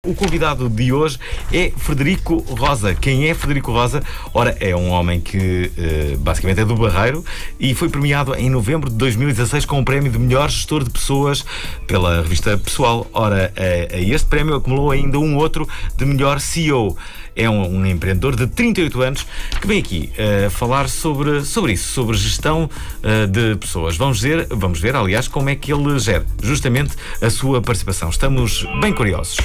O convidado de hoje é Frederico Rosa. Quem é Frederico Rosa? Ora, é um homem que basicamente é do Barreiro e foi premiado em novembro de 2016 com o prémio de melhor gestor de pessoas pela revista Pessoal. Ora, a este prémio acumulou ainda um outro de melhor CEO. É um empreendedor de 38 anos que vem aqui falar sobre isso, sobre gestão de pessoas. Vamos ver, aliás, como é que ele gera justamente a sua participação. Estamos bem curiosos.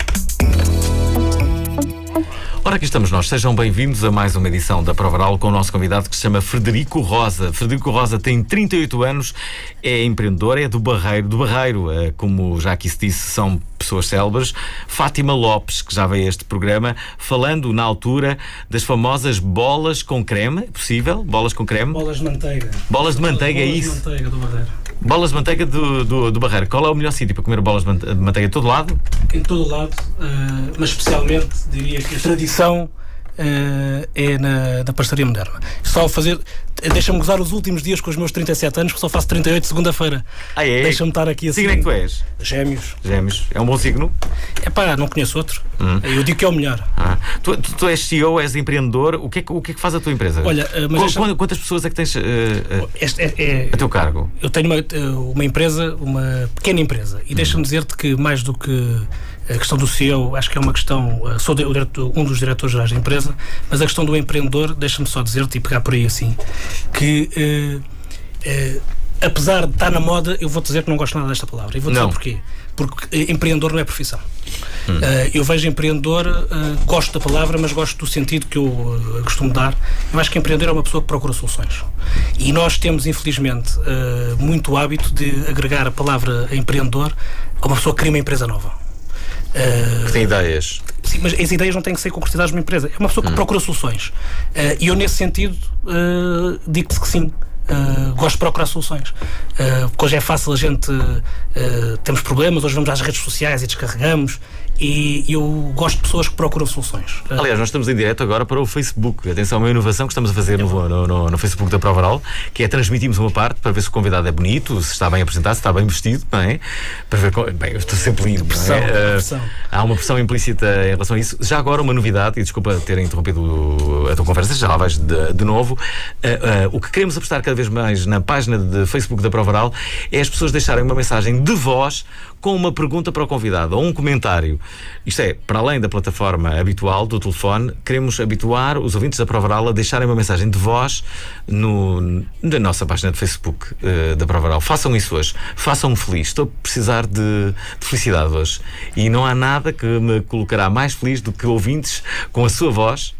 Ora, aqui estamos nós. Sejam bem-vindos a mais uma edição da Prova Oral com o nosso convidado que se chama Frederico Rosa. Frederico Rosa tem 38 anos, é empreendedor, é do Barreiro. Como já aqui se disse, são pessoas célebres. Fátima Lopes, que já veio a este programa, falando na altura das famosas bolas com creme. É possível? Bolas com creme? Bolas de manteiga. Bolas de manteiga, é isso? Bolas de manteiga do Barreiro. Bolas de manteiga do Barreiro. Qual é o melhor sítio para comer bolas de manteiga? Em todo lado? Em todo lado, mas especialmente diria que a tradição é na pastelaria moderna. Só fazer... Deixa-me gozar os últimos dias com os meus 37 anos, que só faço 38 segunda-feira. Ah, é? Deixa-me estar aqui assim. Que signo é que tu és? Gêmeos. Gêmeos. É um bom signo? É pá, não conheço outro. Eu digo que é o melhor. Tu és CEO, és empreendedor. O que é que faz a tua empresa? Olha, mas quantas pessoas é que tens a teu cargo? Eu tenho uma empresa, uma pequena empresa. E deixa-me dizer-te que mais do que a questão do CEO, acho que é uma questão... Sou um dos diretores gerais da empresa, mas a questão do empreendedor, deixa-me só dizer-te e pegar por aí assim, que apesar de estar na moda, eu vou dizer que não gosto nada desta palavra. E vou dizer porquê. Porque empreendedor não é profissão. Eu vejo empreendedor, gosto da palavra, mas gosto do sentido que eu costumo dar. Eu acho que empreendedor é uma pessoa que procura soluções. E nós temos, infelizmente, muito o hábito de agregar a palavra empreendedor a uma pessoa que cria uma empresa nova. Que tem ideias. Sim, mas as ideias não têm que ser concretizadas numa empresa. É uma pessoa que procura soluções. E eu, nesse sentido, digo-te que sim. Gosto de procurar soluções. Porque hoje é fácil a gente... temos problemas, hoje vamos às redes sociais e descarregamos. E eu gosto de pessoas que procuram soluções. Aliás, nós estamos em direto agora para o Facebook. Atenção, uma inovação que estamos a fazer no Facebook da Prova Oral, que é transmitirmos uma parte para ver se o convidado é bonito, se está bem apresentado, se está bem vestido, não é? Para ver bem, eu estou sempre lindo. Há uma pressão implícita em relação a isso. Já agora uma novidade, e desculpa ter interrompido a tua conversa, já lá vais de novo. O que queremos apostar cada vez mais na página de Facebook da Prova Oral é as pessoas deixarem uma mensagem de voz com uma pergunta para o convidado, ou um comentário. Isto é, para além da plataforma habitual do telefone, queremos habituar os ouvintes da Prova Oral a deixarem uma mensagem de voz na nossa página de Facebook da Prova Oral. Façam isso hoje. Façam-me feliz. Estou a precisar de felicidade hoje. E não há nada que me colocará mais feliz do que ouvintes com a sua voz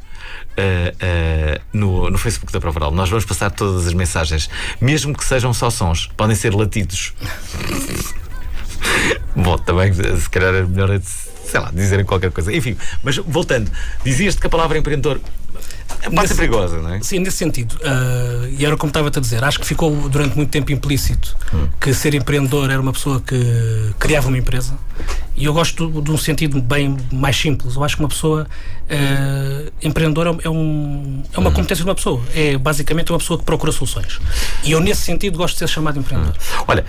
no Facebook da Prova Oral. Nós vamos passar todas as mensagens, mesmo que sejam só sons. Podem ser latidos. Bom, também se calhar é melhor, sei lá, dizerem qualquer coisa. Enfim, mas voltando, dizias-te que a palavra empreendedor pode ser perigosa, não é? Sim, nesse sentido. E era como estava-te a dizer, acho que ficou durante muito tempo implícito que ser empreendedor era uma pessoa que criava uma empresa. E eu gosto de um sentido bem mais simples. Eu acho que uma pessoa empreendedora é uma competência de uma pessoa. É basicamente uma pessoa que procura soluções. E eu, nesse sentido, gosto de ser chamado empreendedor. Olha,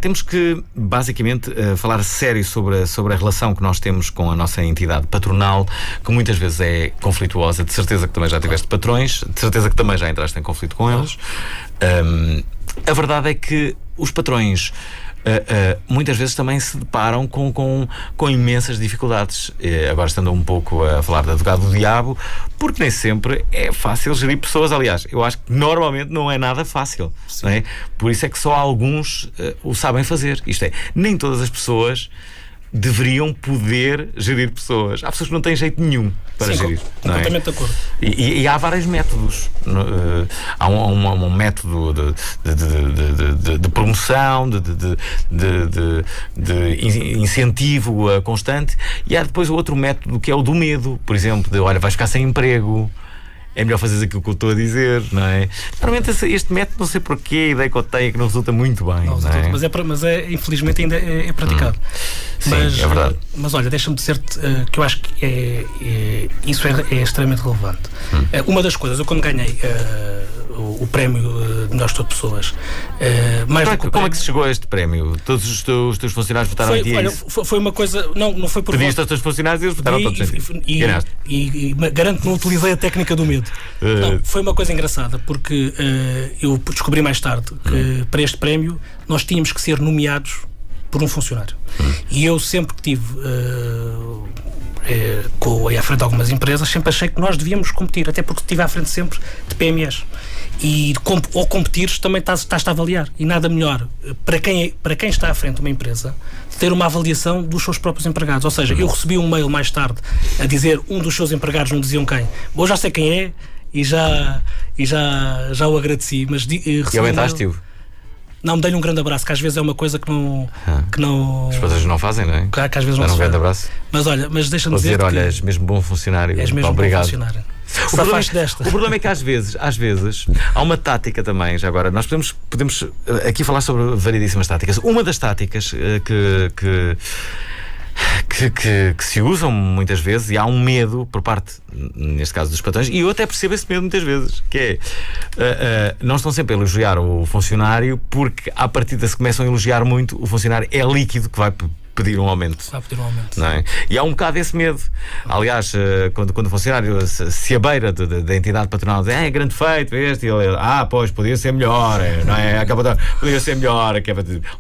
temos que basicamente falar sério sobre a relação que nós temos com a nossa entidade patronal, que muitas vezes é conflituosa. De certeza que também já tiveste patrões, de certeza que também já entraste em conflito com eles. A verdade é que os patrões muitas vezes também se deparam com imensas dificuldades. Agora estando um pouco a falar de advogado do diabo, porque nem sempre é fácil gerir pessoas. Aliás, eu acho que normalmente não é nada fácil, não é? Por isso é que só alguns o sabem fazer. Isto é, nem todas as pessoas deveriam poder gerir pessoas. Há pessoas que não têm jeito nenhum para gerir. Completamente de acordo. E há vários métodos. Há um método de promoção, de incentivo constante, e há depois o outro método que é o do medo, por exemplo, de olha, vais ficar sem emprego. é melhor fazeres aquilo que eu estou a dizer, não é? Normalmente este método, não sei porquê, a ideia que eu tenho é que não resulta muito bem. Não é? Mas infelizmente ainda é praticado. Sim, é verdade. Mas olha, deixa-me dizer-te que eu acho que isso é extremamente relevante. Uma das coisas, eu quando ganhei o prémio de melhor gestor de pessoas, como é que se chegou a este prémio? Todos os teus funcionários votaram em ti? Foi uma coisa. Não foi por pediste aos teus funcionários e eles votaram todos em ti. E garanto que não utilizei a técnica do medo. Não, foi uma coisa engraçada, porque eu descobri mais tarde que para este prémio nós tínhamos que ser nomeados por um funcionário. E eu sempre que tive à frente de algumas empresas, sempre achei que nós devíamos competir, até porque estive à frente sempre de PMEs. E ao competir também estás a avaliar. E nada melhor para quem está à frente de uma empresa ter uma avaliação dos seus próprios empregados. Ou seja, eu recebi um mail mais tarde a dizer um dos seus empregados, não diziam quem. Bom, já sei quem é e já o agradeci. Mas e aumentaste-o? Não, me dei-lhe um grande abraço, que às vezes é uma coisa que não... As pessoas não fazem, não é? Que às vezes não se faz. Um grande abraço. Mas olha, deixa-me dizer olha, és mesmo bom funcionário. És mesmo obrigado. Bom funcionário. O problema é que às vezes há uma tática também, já agora, nós podemos aqui falar sobre variedíssimas táticas. Uma das táticas que se usam muitas vezes, e há um medo por parte, neste caso, dos patrões, e eu até percebo esse medo muitas vezes, que é, não estão sempre a elogiar o funcionário, porque à partida se começam a elogiar muito, o funcionário é líquido que vai pedir um aumento. Vai pedir um aumento. Não é? E há um bocado esse medo. Aliás, quando o funcionário se abeira da entidade patronal, diz, é grande feito este, e ele, pois, podia ser melhor, não é? Podia ser melhor,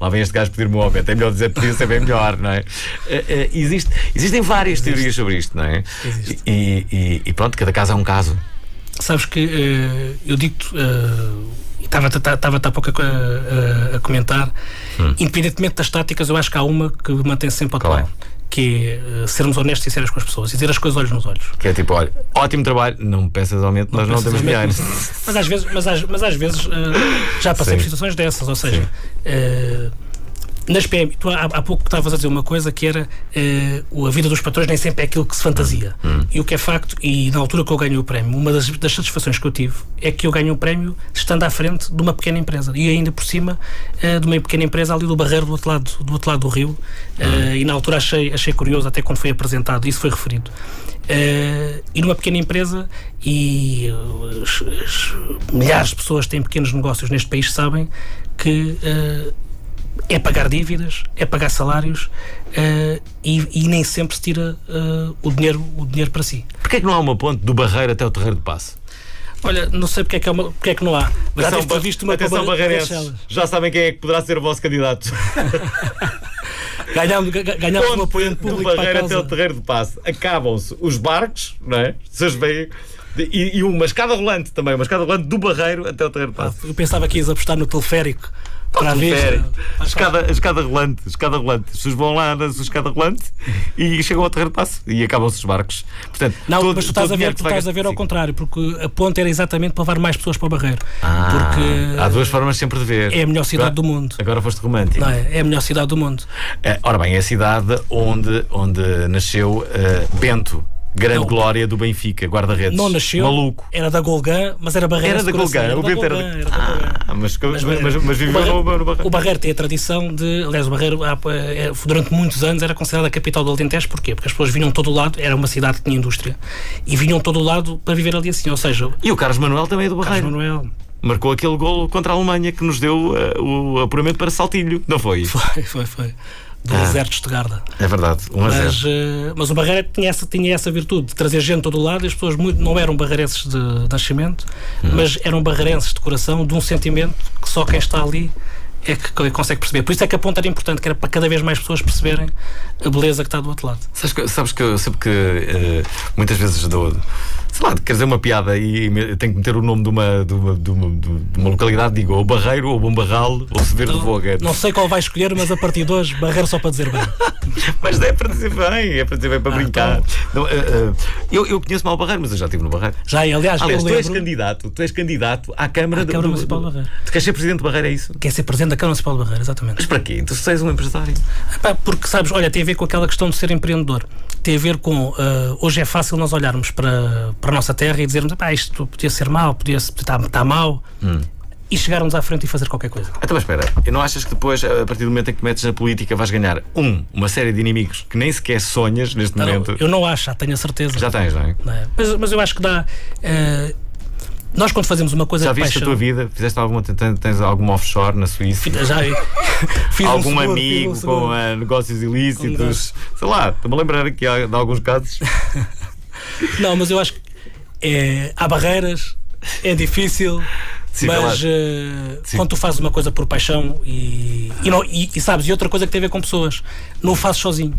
lá vem este gajo pedir-me um aumento, é melhor dizer podia ser bem melhor, não é? Existem várias teorias sobre isto, não é? E pronto, cada caso é um caso. Sabes que eu digo-te, estava há pouco a comentar, independentemente das táticas, eu acho que há uma que mantém sempre atual, que é sermos honestos e sérios com as pessoas e dizer as coisas olhos nos olhos. Que é tipo, olha, ótimo trabalho, não me peças aumento, nós não temos dinheiro. Mas às vezes já passei por situações dessas, ou seja, nas PM, tu há pouco estavas a dizer uma coisa que era a vida dos patrões nem sempre é aquilo que se fantasia. E o que é facto, e na altura que eu ganhei o prémio, uma das satisfações que eu tive é que eu ganhei o prémio estando à frente de uma pequena empresa, e ainda por cima de uma pequena empresa ali do Barreiro, do outro lado do rio, e na altura achei curioso, até quando foi apresentado, isso foi referido. E numa pequena empresa, e milhares de pessoas que têm pequenos negócios neste país sabem que é pagar dívidas, é pagar salários, e nem sempre se tira o dinheiro para si. Porquê é que não há uma ponte do Barreiro até o Terreiro de Paço? Olha, não sei porque é que não há. Já deve ter visto uma atenção, barreirenses, já sabem quem é que poderá ser o vosso candidato. Ganhámos um apoio público do Barreiro até o Terreiro de Paço. Acabam-se os barcos, não é? E uma escada rolante também, uma escada rolante do Barreiro até o Terreiro de Paço. Eu pensava que ias apostar no teleférico. Para a escada rolante. As pessoas vão lá na escada rolante e chegam ao Terreiro de Paço e acabam-se os barcos. Portanto, mas tu estás a ver ao contrário, porque a ponte era exatamente para levar mais pessoas para o Barreiro. Porque há duas formas sempre de ver. É a melhor cidade do mundo. Agora foste romântico. Não é a melhor cidade do mundo. Ora bem, é a cidade onde nasceu Bento. Grande glória do Benfica, guarda-redes. Não nasceu, maluco. Era da Golgã, mas era Barreirense. Era da Golgã, o Bento era da Golgã. Mas viveu no Barreiro. O Barreiro tem a tradição de. Aliás, o Barreiro durante muitos anos era considerada a capital do Alentejo. Porquê? Porque as pessoas vinham de todo o lado, era uma cidade que tinha indústria, e vinham de todo o lado para viver ali assim. Ou seja, e o Carlos Manuel também é do Barreiro. Carlos Manuel marcou aquele golo contra a Alemanha que nos deu o apuramento para Saltilho, não foi? Foi. Do deserto de Estugarda. É verdade, 1-0. Mas o Barreiro tinha essa virtude de trazer gente de todo o lado, e as pessoas não eram barreirenses de nascimento, mas eram barreirenses de coração, de um sentimento que só quem está ali é que consegue perceber. Por isso é que a ponta era importante, que era para cada vez mais pessoas perceberem a beleza que está do outro lado. Sabes que eu sempre que muitas vezes dou, sei lá, quer dizer uma piada e tenho que meter o nome de uma localidade, digo ou Barreiro, ou Bombarral, ou Severo de Voga. Não sei qual vai escolher, mas a partir de hoje, Barreiro só para dizer bem. Mas é para dizer bem, para brincar. Então. Eu conheço mal o Barreiro, mas eu já estive no Barreiro. Aliás, tu és candidato à Câmara Municipal de Barreiro. Tu queres ser Presidente de Barreiro, é isso? Quer ser Presidente da Câmara Municipal de Barreiro, exatamente. Mas para quê? Tu és um empresário? Porque, sabes, olha, tem a ver com aquela questão de ser empreendedor. tem a ver com hoje é fácil nós olharmos para a nossa terra e dizermos isto podia ser mau, podia estar mau, e chegarmos à frente e fazer qualquer coisa. Então, mas espera, e não achas que depois, a partir do momento em que metes na política, vais ganhar uma série de inimigos que nem sequer sonhas neste momento? Eu não acho, já tenho a certeza. Já tens, não é? Não é? Mas eu acho que dá. Nós, quando fazemos uma coisa já de viste paixão, a tua vida? Tens alguma offshore na Suíça? Já fiz algum amigo com negócios ilícitos? Sei lá, estou-me a lembrar aqui de alguns casos. Não, mas eu acho que há barreiras, é difícil. Sim, mas quando tu fazes uma coisa por paixão e sabes, e outra coisa que tem a ver com pessoas, não o fazes sozinho,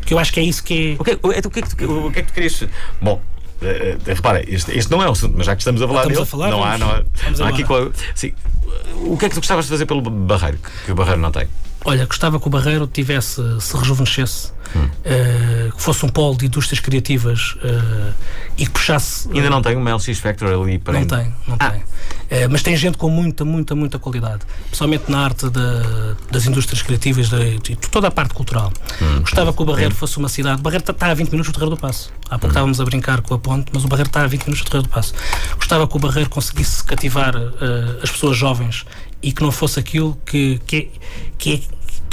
que eu acho que é isso que é. O que é que tu querias? Bom, repara, este não é um assunto, mas já que estamos a falar dele, não há aqui sim. O que é que tu gostavas de fazer pelo Barreiro, que o Barreiro não tem? Olha, gostava que o Barreiro se rejuvenescesse, que fosse um polo de indústrias criativas e que puxasse. Ainda não tem uma LX Factor ali para. Não tem. Mas tem gente com muita qualidade, principalmente na arte das indústrias criativas e toda a parte cultural. Gostava que o Barreiro fosse uma cidade. O Barreiro está a 20 minutos do Terreiro do Paço. Há pouco estávamos a brincar com a ponte, mas o Barreiro está a 20 minutos do Terreiro do Paço. Gostava que o Barreiro conseguisse cativar as pessoas jovens e que não fosse aquilo que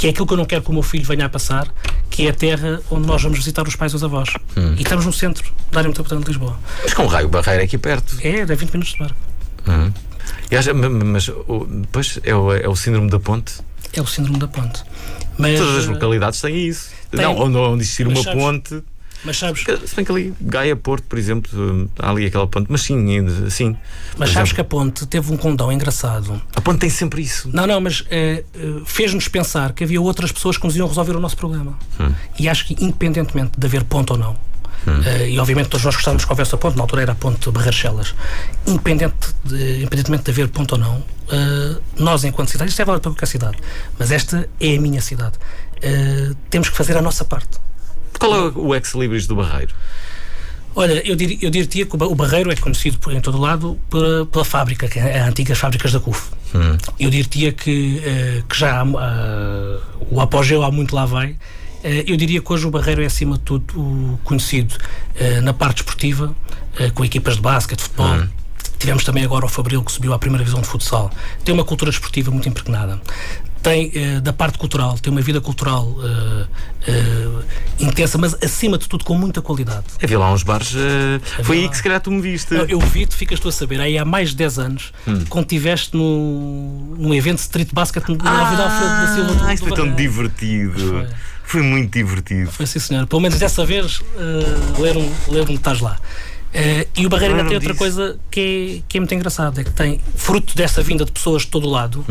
é aquilo que eu não quero que o meu filho venha a passar, que é a terra onde nós vamos visitar os pais e os avós. E estamos no centro da área metropolitana de Lisboa. Mas com o raio, o Barreiro é aqui perto. É 20 minutos de barco. Mas depois é o síndrome da ponte? É o síndrome da ponte. Mas, todas as localidades têm isso. Não, onde existir uma ponte. Mas sabes, se bem que ali, Gaia Porto, por exemplo, há ali aquela ponte, mas sim. Mas sabes que a ponte teve um condão engraçado. A ponte tem sempre isso. Não, mas fez-nos pensar que havia outras pessoas que nos iam resolver o nosso problema. E acho que, independentemente de haver ponte ou não, e obviamente todos nós gostávamos de conversa a ponte, na altura era a ponte de Barreiros-Celas, independentemente de haver ponte ou não, nós, enquanto cidade, isto é válido para qualquer cidade, mas esta é a minha cidade, temos que fazer a nossa parte. Qual é o ex-libris do Barreiro? Olha, eu diria que o Barreiro é conhecido em todo o lado pela fábrica, que é as antigas fábricas da CUF. Eu diria que já o apogeu há muito lá vai. Eu diria que hoje o Barreiro é, acima de tudo, conhecido na parte esportiva, com equipas de basquete, de futebol. Tivemos também agora o Fabril, que subiu à primeira divisão de futsal. Tem uma cultura esportiva muito impregnada. Tem, da parte cultural, tem uma vida cultural intensa, mas acima de tudo com muita qualidade. Havia lá uns bares, foi aí que se calhar tu me viste. Eu vi-te, ficas tu a saber, aí há mais de 10 anos, quando estiveste num evento de street basket na Avenida Alfredo da Silva. Isso foi tão divertido. Foi muito divertido. Foi, sim, senhor. Pelo menos dessa vez, ler-me estás lá. E o Barreiro ainda tem outra coisa que é muito engraçada, é que tem, fruto dessa vinda de pessoas de todo o lado,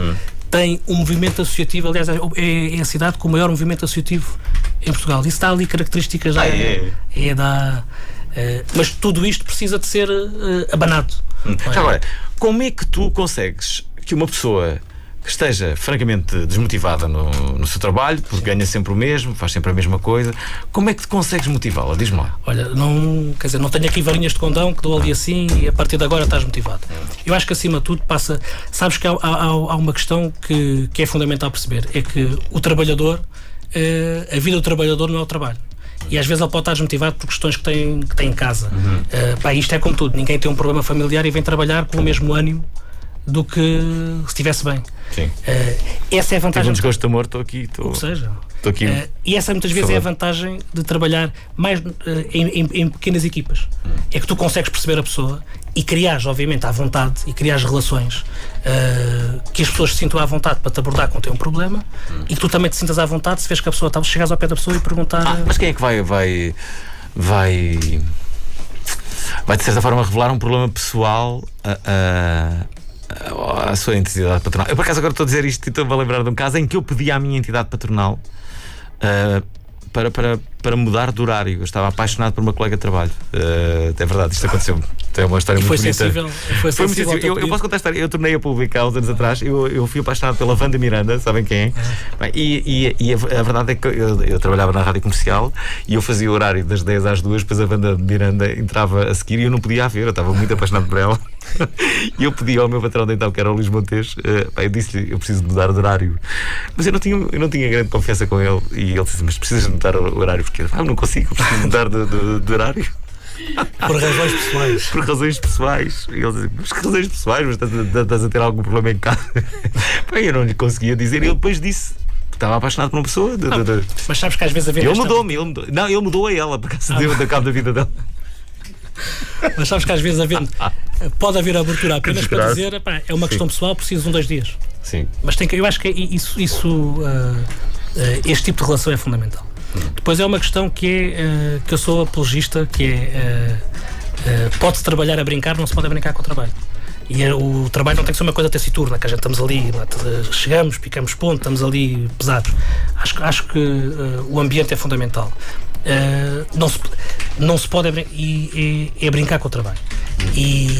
tem um movimento associativo. Aliás, é a cidade com o maior movimento associativo em Portugal. Isso está ali características mas tudo isto precisa de ser abanado. Já agora, como é que tu consegues que uma pessoa que esteja francamente desmotivada no seu trabalho, porque ganha sempre o mesmo, faz sempre a mesma coisa, como é que te consegues motivá-la? Diz-me lá. Olha, não tenho aqui varinhas de condão que dou ali assim e a partir de agora estás motivado. Eu acho que acima de tudo passa. Sabes que há uma questão que é fundamental perceber: é que o trabalhador, a vida do trabalhador não é o trabalho. E às vezes ele pode estar desmotivado por questões que tem em casa. Isto é como tudo: ninguém tem um problema familiar e vem trabalhar com o mesmo ânimo do que se estivesse bem. Sim. Essa é a vantagem. Tive um desgosto de amor, estou aqui. Ou seja, estou aqui. E essa muitas vezes é a vantagem de trabalhar mais em pequenas equipas. É que tu consegues perceber a pessoa e criares, obviamente, à vontade, e criares relações que as pessoas se sintam à vontade para te abordar quando tem um problema e que tu também te sintas à vontade se vês que a pessoa está, chegares ao pé da pessoa e perguntar. Mas quem é que vai de certa forma revelar um problema pessoal à sua entidade patronal? Eu por acaso agora estou a dizer isto e estou-me a lembrar de um caso em que eu pedi à minha entidade patronal para mudar de horário. Eu estava apaixonado por uma colega de trabalho. É verdade, isto aconteceu. É uma história muito bonita. Foi sensível. Eu posso contar a história. Eu tornei a pública há uns anos atrás. Eu fui apaixonado pela Wanda Miranda, sabem quem é? Bem, e a verdade é que eu trabalhava na rádio comercial e eu fazia o horário das 10 às 2, depois a Wanda Miranda entrava a seguir e eu não podia a ver. Eu estava muito apaixonado por ela. E eu pedi ao meu patrão de então, que era o Luís Montes, eu disse-lhe, eu preciso mudar de horário. Mas eu não tinha grande confiança com ele. E ele disse, mas precisas mudar o horário? Porque eu não consigo, preciso mudar de horário. Por razões pessoais. Por razões pessoais. E ele dizia, mas que razões pessoais? Mas estás a ter algum problema em casa? Eu não lhe conseguia dizer. E ele depois disse, estava apaixonado por uma pessoa. Mas sabes que às vezes Ele mudou-me. Não, ele mudou a ela, por causa da cabo da vida dela. Mas sabes que às vezes pode haver abertura apenas para dizer, é uma questão pessoal, preciso de 2 dias. Sim. Mas eu acho que este tipo de relação é fundamental. Depois é uma questão que eu sou apologista, que pode-se trabalhar a brincar, não se pode brincar com o trabalho. E o trabalho não tem que ser uma coisa taciturna, que a gente estamos ali, chegamos, picamos ponto, estamos ali pesados. Acho que o ambiente é fundamental. Não se pode brincar com o trabalho. E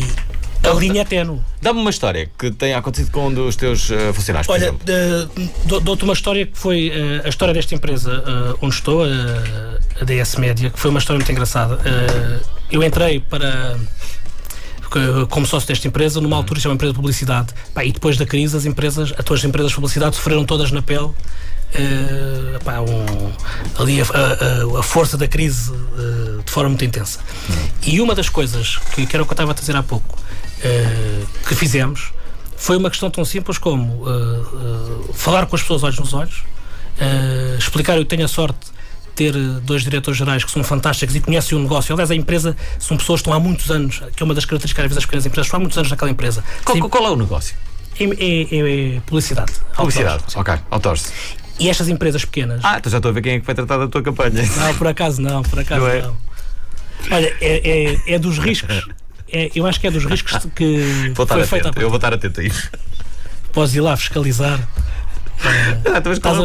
a linha é ténue. Dá-me uma história que tenha acontecido com um dos teus funcionários, por exemplo. Dou-te uma história que foi a história desta empresa onde estou, a DS Média, que foi uma história muito engraçada. Eu entrei como sócio desta empresa numa altura, isto é uma empresa de publicidade, e depois da crise as tuas empresas de publicidade sofreram todas na pele ali a força da crise de forma muito intensa. E uma das coisas que era o que eu estava a dizer há pouco, que fizemos, foi uma questão tão simples como falar com as pessoas olhos nos olhos, explicar. Eu tenho a sorte ter 2 diretores gerais que são fantásticos e conhecem o negócio. Aliás, a empresa são pessoas que estão há muitos anos, que é uma das características às vezes das pequenas empresas, estão há muitos anos naquela empresa. Qual é o negócio? É publicidade. Publicidade, ok, outdoors. E estas empresas pequenas... Então já estou a ver quem é que vai tratar da tua campanha. Não, por acaso não. Olha, é dos riscos. Eu acho que é dos riscos que foi feito. Eu vou estar atento a isso. Podes ir lá fiscalizar.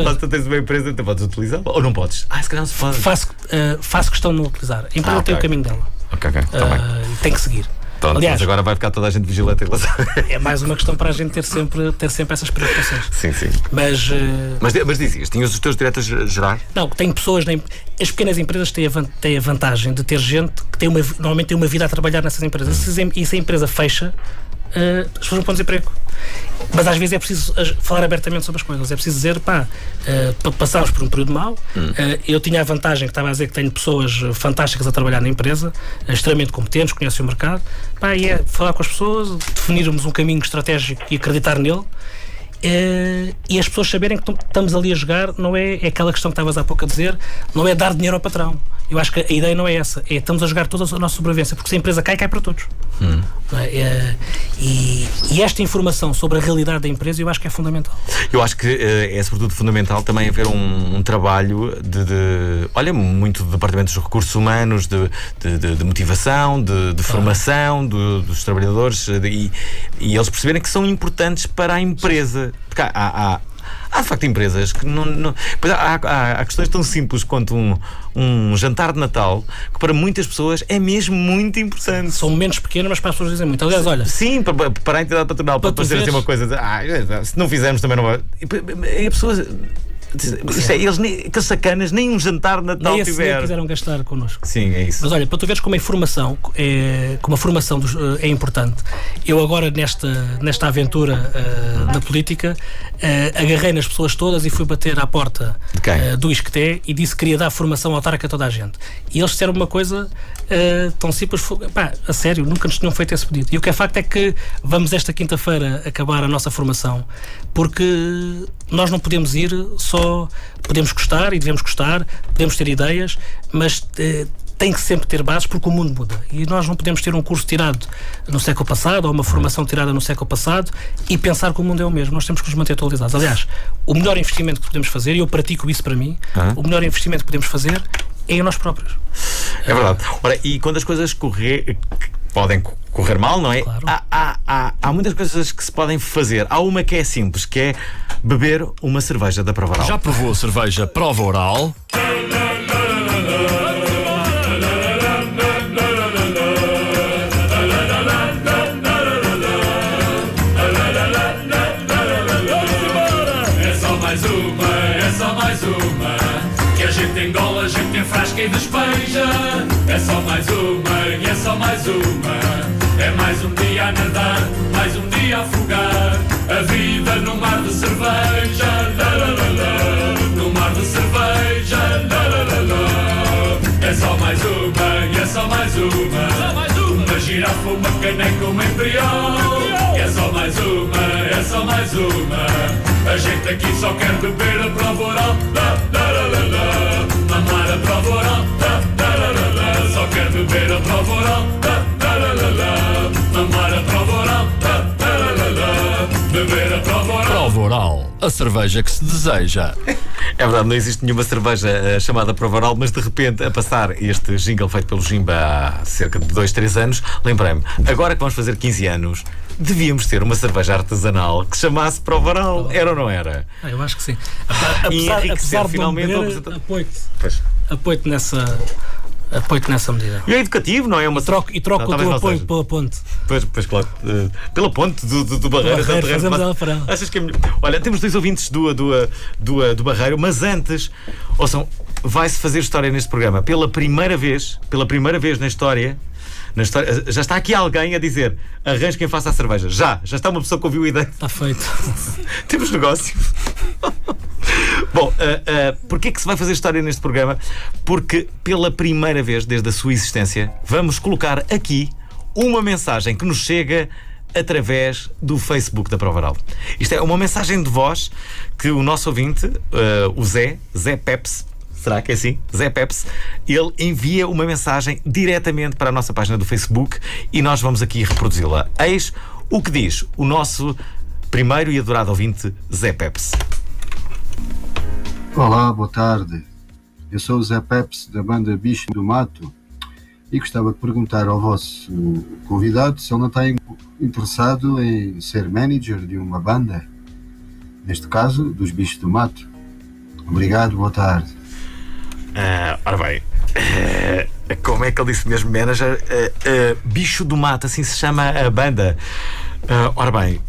Mas tu tens uma empresa, tu podes utilizá-la ou não podes? Se calhar não se pode. Faço questão de não utilizar. A empresa tem o caminho dela. Ok, tá bem. Tem que seguir. Aliás, mas agora vai ficar toda a gente vigilante em relação. É mais uma questão para a gente ter sempre essas preocupações. Sim. Mas dizias, tinhas os teus diretores gerais? Não, tem pessoas. As pequenas empresas têm a vantagem de ter gente que normalmente tem uma vida a trabalhar nessas empresas. E se a empresa fecha, as pessoas não podem desemprego. Mas às vezes é preciso falar abertamente sobre as coisas. É preciso dizer, passámos por um período mau. Eu tinha a vantagem que estava a dizer que tenho pessoas fantásticas a trabalhar na empresa, extremamente competentes, conhecem o mercado. E é falar com as pessoas, definirmos um caminho estratégico e acreditar nele. E as pessoas saberem que estamos ali a jogar, não é aquela questão que estavas há pouco a dizer, não é dar dinheiro ao patrão. Eu acho que a ideia não é essa, estamos a jogar toda a nossa sobrevivência, porque se a empresa cai para todos. E esta informação sobre a realidade da empresa eu acho que é fundamental. Eu acho que é sobretudo fundamental também haver um trabalho olha, muito de departamentos de recursos humanos, de motivação, de formação dos trabalhadores e eles perceberem que são importantes para a empresa. Porque há de facto empresas que não pois há questões tão simples quanto um jantar de Natal que para muitas pessoas é mesmo muito importante. São momentos pequenos, mas para as pessoas dizem muito. Aliás, olha... Sim, para a entidade patronal, para fazer assim uma coisa, se não fizermos também não vai... E a pessoa... Aqueles sacanas nem um jantar de Natal nem tiveram. Nem quiseram gastar connosco. Sim, é isso. Mas olha, para tu veres como a formação é importante. Eu agora nesta aventura da política agarrei nas pessoas todas e fui bater à porta do ISCTE e disse que queria dar formação autárquica a toda a gente. E eles disseram uma coisa tão simples, a sério, nunca nos tinham feito esse pedido. E o que é facto é que vamos esta quinta-feira acabar a nossa formação, porque nós não podemos ir só. Podemos gostar e devemos gostar, podemos ter ideias, mas tem que sempre ter bases porque o mundo muda. E nós não podemos ter um curso tirado no século passado ou uma formação tirada no século passado e pensar que o mundo é o mesmo. Nós temos que nos manter atualizados. Aliás, o melhor investimento que podemos fazer, e eu pratico isso para mim, o melhor investimento que podemos fazer é em nós próprios. É verdade. Ora, e quando as coisas podem correr mal, não é? Claro. Há muitas coisas que se podem fazer. Há uma que é simples, que é beber uma cerveja da Prova Oral. Já provou a cerveja Prova Oral? É só mais uma, que a gente engola, a gente enfrasca e despeja. É só mais uma, e é só mais uma, é mais Mais um dia a nadar, mais um dia a afogar. A vida no mar de cerveja, lá, lá, lá, lá. No mar de cerveja, lá, lá, lá, lá. É só mais uma, é só mais uma. Uma girafa, uma caneca, uma imperial. É só mais uma, é só mais uma. A gente aqui só quer beber a prova oral, lá, lá, lá, lá, lá. Mamar a prova oral, lá, lá, lá, lá, lá. Só quer beber a prova oral, lá, lá, lá, lá, lá. Mamar a prova oral, lá, lá, lá, lá, lá. Beber a prova oral. Prova Oral, a cerveja que se deseja. É verdade, não existe nenhuma cerveja chamada Prova Oral, mas de repente, a passar este jingle feito pelo Jimba há cerca de 2, 3 anos, lembrei-me, agora que vamos fazer 15 anos, devíamos ter uma cerveja artesanal que se chamasse Prova Oral. Era ou não era? Eu acho que sim. E enriquecer finalmente o beber, Pois. apoio-te nessa medida. E é educativo, não é? Uma Troco o teu apoio pela ponte. Pois claro. Pela ponte do Barreiro. Fazemos ela para ela. Achas que é melhor? Olha, temos 2 ouvintes do Barreiro, mas antes, ouçam, vai-se fazer história neste programa. Pela primeira vez na história, já está aqui alguém a dizer: arranje quem faça a cerveja. Já está uma pessoa que ouviu a ideia. Está feito. Temos negócio. Bom, porquê é que se vai fazer história neste programa? Porque pela primeira vez desde a sua existência vamos colocar aqui uma mensagem que nos chega através do Facebook da Prova Oral. Isto é uma mensagem de voz que o nosso ouvinte, o Zé Peps, será que é assim? Zé Peps, ele envia uma mensagem diretamente para a nossa página do Facebook e nós vamos aqui reproduzi-la. Eis o que diz o nosso primeiro e adorado ouvinte, Zé Peps. Olá, boa tarde. Eu sou o Zé Peps da banda Bicho do Mato e gostava de perguntar ao vosso convidado se ele não está interessado em ser manager de uma banda, neste caso, dos Bichos do Mato. Obrigado, boa tarde. Ora bem, como é que ele disse mesmo, manager? Bicho do Mato, assim se chama a banda. Ora bem,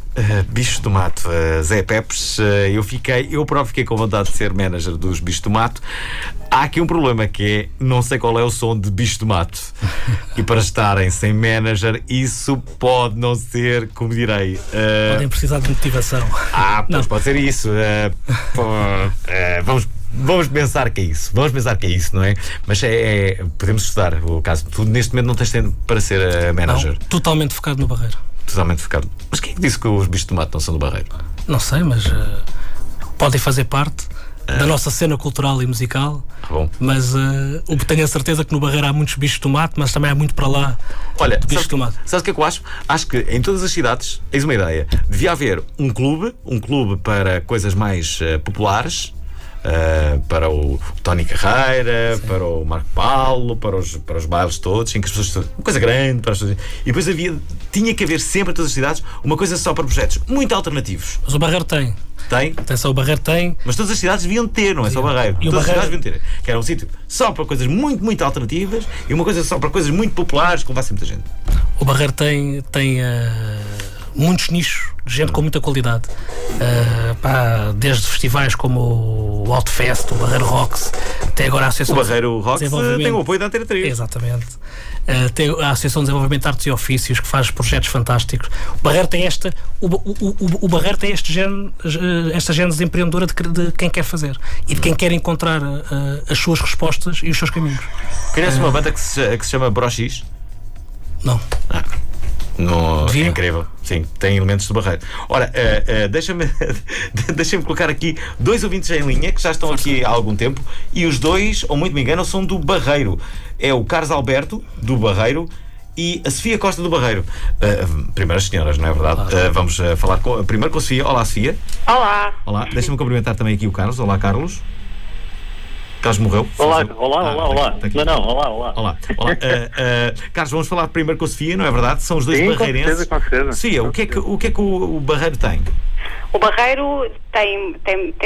Bicho do Mato, Zé Peps, eu próprio fiquei com vontade de ser manager dos Bichos do Mato. Há aqui um problema que é, não sei qual é o som de Bicho do Mato. E para estarem sem manager, isso pode não ser, como direi... Podem precisar de motivação. Pois pode ser isso. Vamos pensar que é isso. Não é? Mas podemos estudar o caso. Tu neste momento não tens tempo para ser manager. Não, totalmente focado no Barreiro. Totalmente focado. Mas quem é que disse que os Bichos do Mato não são do Barreiro? Não sei, mas podem fazer parte da nossa cena cultural e musical. Bom. Mas tenho a certeza que no Barreiro há muitos Bichos do Mato, mas também há muito para lá. Olha, de Bichos do Mato. Sabes o que é que eu acho? Acho que em todas as cidades, eis uma ideia, devia haver um clube para coisas mais populares. Para o Tony Carreira, sim, para o Marco Paulo, para os bailes todos, em que as pessoas, uma coisa grande para as pessoas. E depois tinha que haver sempre em todas as cidades uma coisa só para projetos muito alternativos. Mas o Barreiro tem. Atenção, o Barreiro tem. Mas todas as cidades deviam ter, não é só o Barreiro. E todas as cidades deviam ter. Que era um sítio só para coisas muito, muito alternativas e uma coisa só para coisas muito populares que levassem muita gente. O Barreiro tem muitos nichos de gente com muita qualidade, desde festivais como o Outfest, o Barreiro Rocks, até agora a Associação... O Barreiro Rocks tem o apoio da Antena 3. Exatamente. Tem a Associação de Desenvolvimento de Artes e Ofícios, que faz projetos fantásticos. O Barreiro tem o Barreiro tem esta gênese empreendedora de quem quer fazer e de quem quer encontrar as suas respostas e os seus caminhos. Conhece uma banda que se chama Broxis? Não. É incrível, sim, tem elementos do Barreiro. Ora, deixa-me colocar aqui 2 ouvintes em linha que já estão aqui há algum tempo e os 2, ou muito me engano, são do Barreiro. É o Carlos Alberto, do Barreiro, e a Sofia Costa, do Barreiro. Primeiras senhoras, não é verdade? Vamos falar primeiro com a Sofia. Olá, Sofia. Olá. Deixa-me cumprimentar também aqui o Carlos. Olá, Carlos. Carlos morreu. Olá. Tá aqui. Olá. Carlos, vamos falar primeiro com a Sofia, não é verdade? São os 2 barreirenses. Com certeza. Sofia, o que é que o Barreiro tem? O Barreiro tem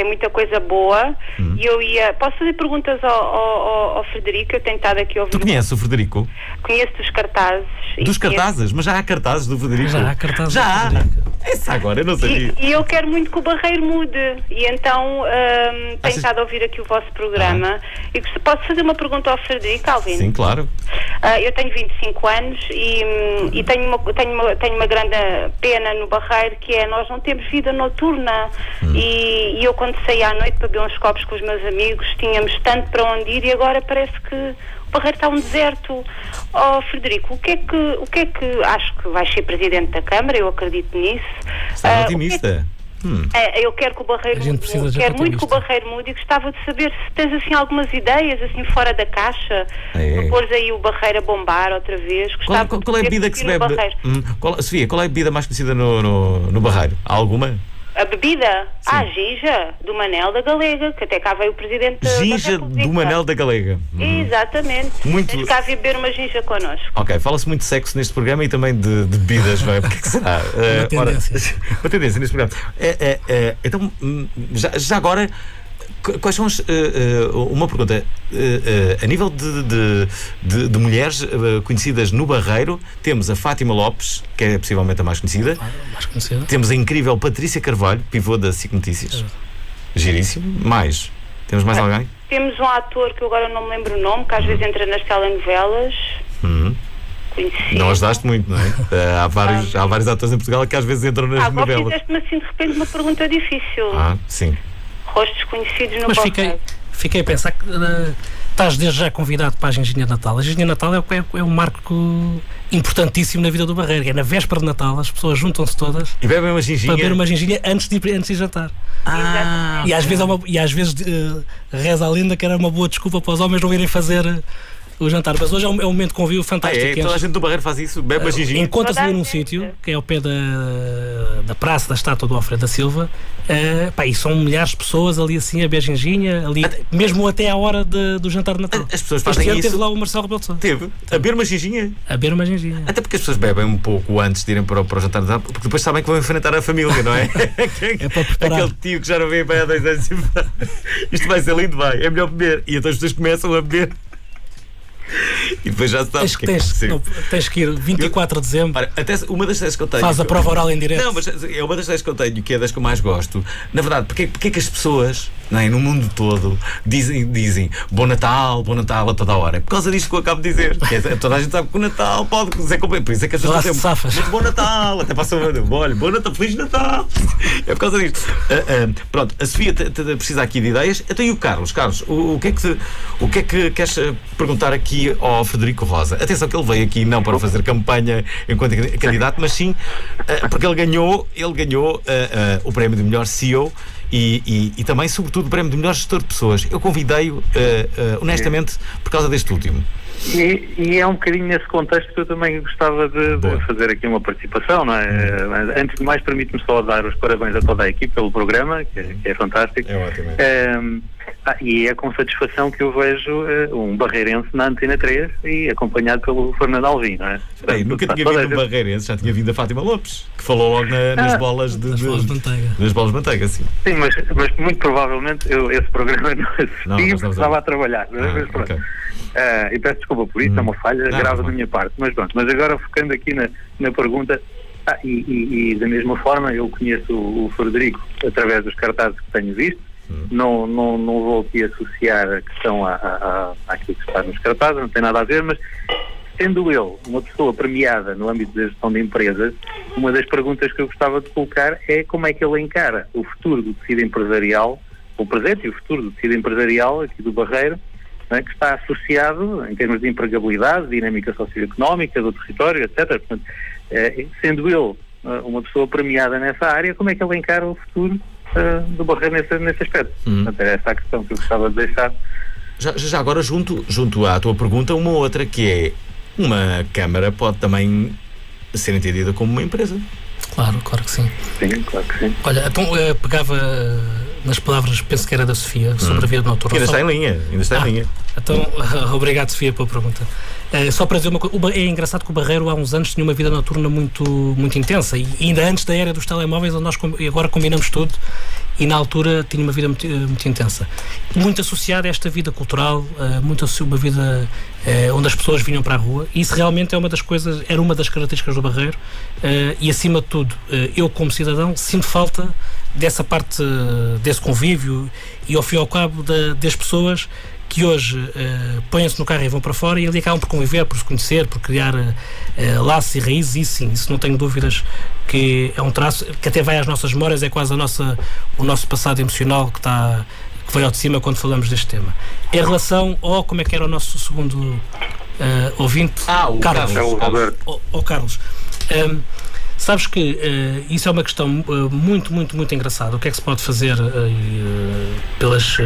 muita coisa boa e posso fazer perguntas ao Frederico? Eu tenho estado aqui a ouvir. Tu conheces o Frederico? Conheço dos cartazes. Dos cartazes? Mas já há cartazes do Frederico? Já há cartazes. Já há? Essa agora eu não sabia. E eu quero muito que o Barreiro mude. E então tenho estado a ouvir aqui o vosso programa. E posso fazer uma pergunta ao Frederico, Alvin? Sim, claro. Eu tenho 25 anos e tenho uma grande pena no Barreiro, que é nós não temos vida noturna. E eu, quando saí à noite para beber uns copos com os meus amigos, tínhamos tanto para onde ir, e agora parece que o Barreiro está um deserto. Frederico, o que é que acho que vais ser Presidente da Câmara? Eu acredito nisso. Está otimista. Eu quero que o Barreiro mude, quero muito que o Barreiro mude, e gostava de saber se tens assim algumas ideias assim fora da caixa, para pôres aí o Barreiro a bombar outra vez. Qual é a bebida que se bebe? Sofia, qual é a bebida mais conhecida no Barreiro? Há alguma? A bebida? A Ginja, do Manel da Galega, que até cá veio o Presidente da Ginja do Manel da Galega. Exatamente. Tens cá beber uma ginja connosco. Ok, fala-se muito de sexo neste programa e também de bebidas, não é? Porque que será? Uma tendência neste programa. Então, já agora, quais são uma pergunta, a nível de mulheres conhecidas no Barreiro, temos a Fátima Lopes, que é possivelmente a mais conhecida. Mais conhecida. Temos a incrível Patrícia Carvalho, pivô da SIC Notícias. Giríssimo. Temos mais alguém? Temos um ator que eu agora não me lembro o nome, que às vezes entra nas telenovelas. Conhecido. Não ajudaste muito, não é? Há vários atores em Portugal que às vezes entram nas agora novelas. Fizeste-me assim de repente uma pergunta difícil. Sim. Rostos conhecidos no Mas Barreiro. fiquei a pensar que estás desde já convidado para a Ginginha de Natal. A Ginginha de Natal é um marco importantíssimo na vida do Barreiro. É na véspera de Natal, as pessoas juntam-se todas e bebem uma ginginha. Para beber uma ginginha antes de ir jantar. E às vezes reza a lenda que era uma boa desculpa para os homens não irem fazer o jantar. Mas hoje é um momento de convívio fantástico. Toda a gente do Barreiro faz isso, bebe uma ginginha. Encontra-se ali num sítio, que é ao pé da praça da estátua do Alfredo da Silva, e são milhares de pessoas ali assim a beber ginginha, ali, mesmo até à hora do jantar de Natal. As pessoas fazem isso. Teve lá o Marcelo Rebelo de Sousa. Teve? A beber uma ginginha? A beber uma ginginha. Até porque as pessoas bebem um pouco antes de irem para o jantar de Natal, porque depois sabem que vão enfrentar a família, não é? É para preparar. Aquele tio que já não vem bem há 2 anos. Isto vai ser lindo, é melhor beber. E então as pessoas começam a beber. E depois já sabes tens que ir 24 de dezembro. Até uma das ideias que eu tenho. Faz a prova oral em direto. Não, mas é uma das ideias que eu tenho, que é das que eu mais gosto. Na verdade, porque é que as pessoas, não é, no mundo todo dizem Bom Natal a toda a hora? É por causa disto que eu acabo de dizer. Toda a gente sabe que o Natal pode ser completo. Por isso é que as pessoas dizem muito Bom Natal, até passam olha, Bom Natal, Feliz Natal. É por causa disto. Pronto, a Sofia precisa aqui de ideias. Então, e o Carlos? Carlos, o que é que queres perguntar aqui ao Frederico Rosa? Atenção que ele veio aqui não para fazer campanha enquanto candidato, mas sim porque ele ganhou o prémio de melhor CEO e também, sobretudo, o prémio de melhor gestor de pessoas. Eu convidei-o honestamente por causa deste último. E é um bocadinho nesse contexto que eu também gostava de fazer aqui uma participação, não é? Mas, antes de mais, permite-me só dar os parabéns a toda a equipe pelo programa, que é fantástico. É ótimo. E é com satisfação que eu vejo um barreirense na Antena 3 e acompanhado pelo Fernando Alvim, não é? Nunca tinha vindo um barreirense, já tinha vindo a Fátima Lopes, que falou logo nas bolas de manteiga. Nas bolas de manteiga, sim. Sim, mas muito provavelmente esse programa não assisti porque estava a trabalhar. Mas pronto. Okay. E peço desculpa por isso, é uma falha grave da minha parte. Mas pronto, mas agora focando aqui na pergunta, e da mesma forma eu conheço o Frederico através dos cartazes que tenho visto. Não vou aqui associar a questão àquilo que está nos cartazes, não tem nada a ver, mas sendo ele uma pessoa premiada no âmbito da gestão de empresas, uma das perguntas que eu gostava de colocar é como é que ele encara o futuro do tecido empresarial, o presente e o futuro do tecido empresarial aqui do Barreiro, né, que está associado em termos de empregabilidade, dinâmica socioeconómica do território, etc. Portanto, sendo ele uma pessoa premiada nessa área, como é que ele encara o futuro do Barreiro nesse aspecto? Portanto, é essa a questão que eu gostava de deixar. Já agora, junto à tua pergunta, uma outra que é: uma Câmara pode também ser entendida como uma empresa? Claro que sim. Sim, claro que sim. Olha, então pegava nas palavras, penso que era da Sofia, sobre a vida noturna. Ainda está em linha. Então, obrigado, Sofia, pela pergunta. Só para dizer uma coisa, é engraçado que o Barreiro há uns anos tinha uma vida noturna muito, muito intensa, e ainda antes da era dos telemóveis, onde nós agora combinamos tudo e na altura tinha uma vida muito intensa. Muito associada a esta vida cultural, uma vida onde as pessoas vinham para a rua, e isso realmente era uma das características do Barreiro, e acima de tudo, eu como cidadão sinto falta dessa parte, desse convívio, e ao fim e ao cabo das pessoas que hoje põem-se no carro e vão para fora e ali acabam por conviver, por se conhecer, por criar laços e raízes. Isso não tenho dúvidas que é um traço que até vai às nossas memórias, é quase o nosso passado emocional que vai ao de cima quando falamos deste tema. Em relação ao como é que era o nosso segundo ouvinte, o Carlos. Carlos. Sabes que isso é uma questão muito, muito, muito engraçada. O que é que se pode fazer pelas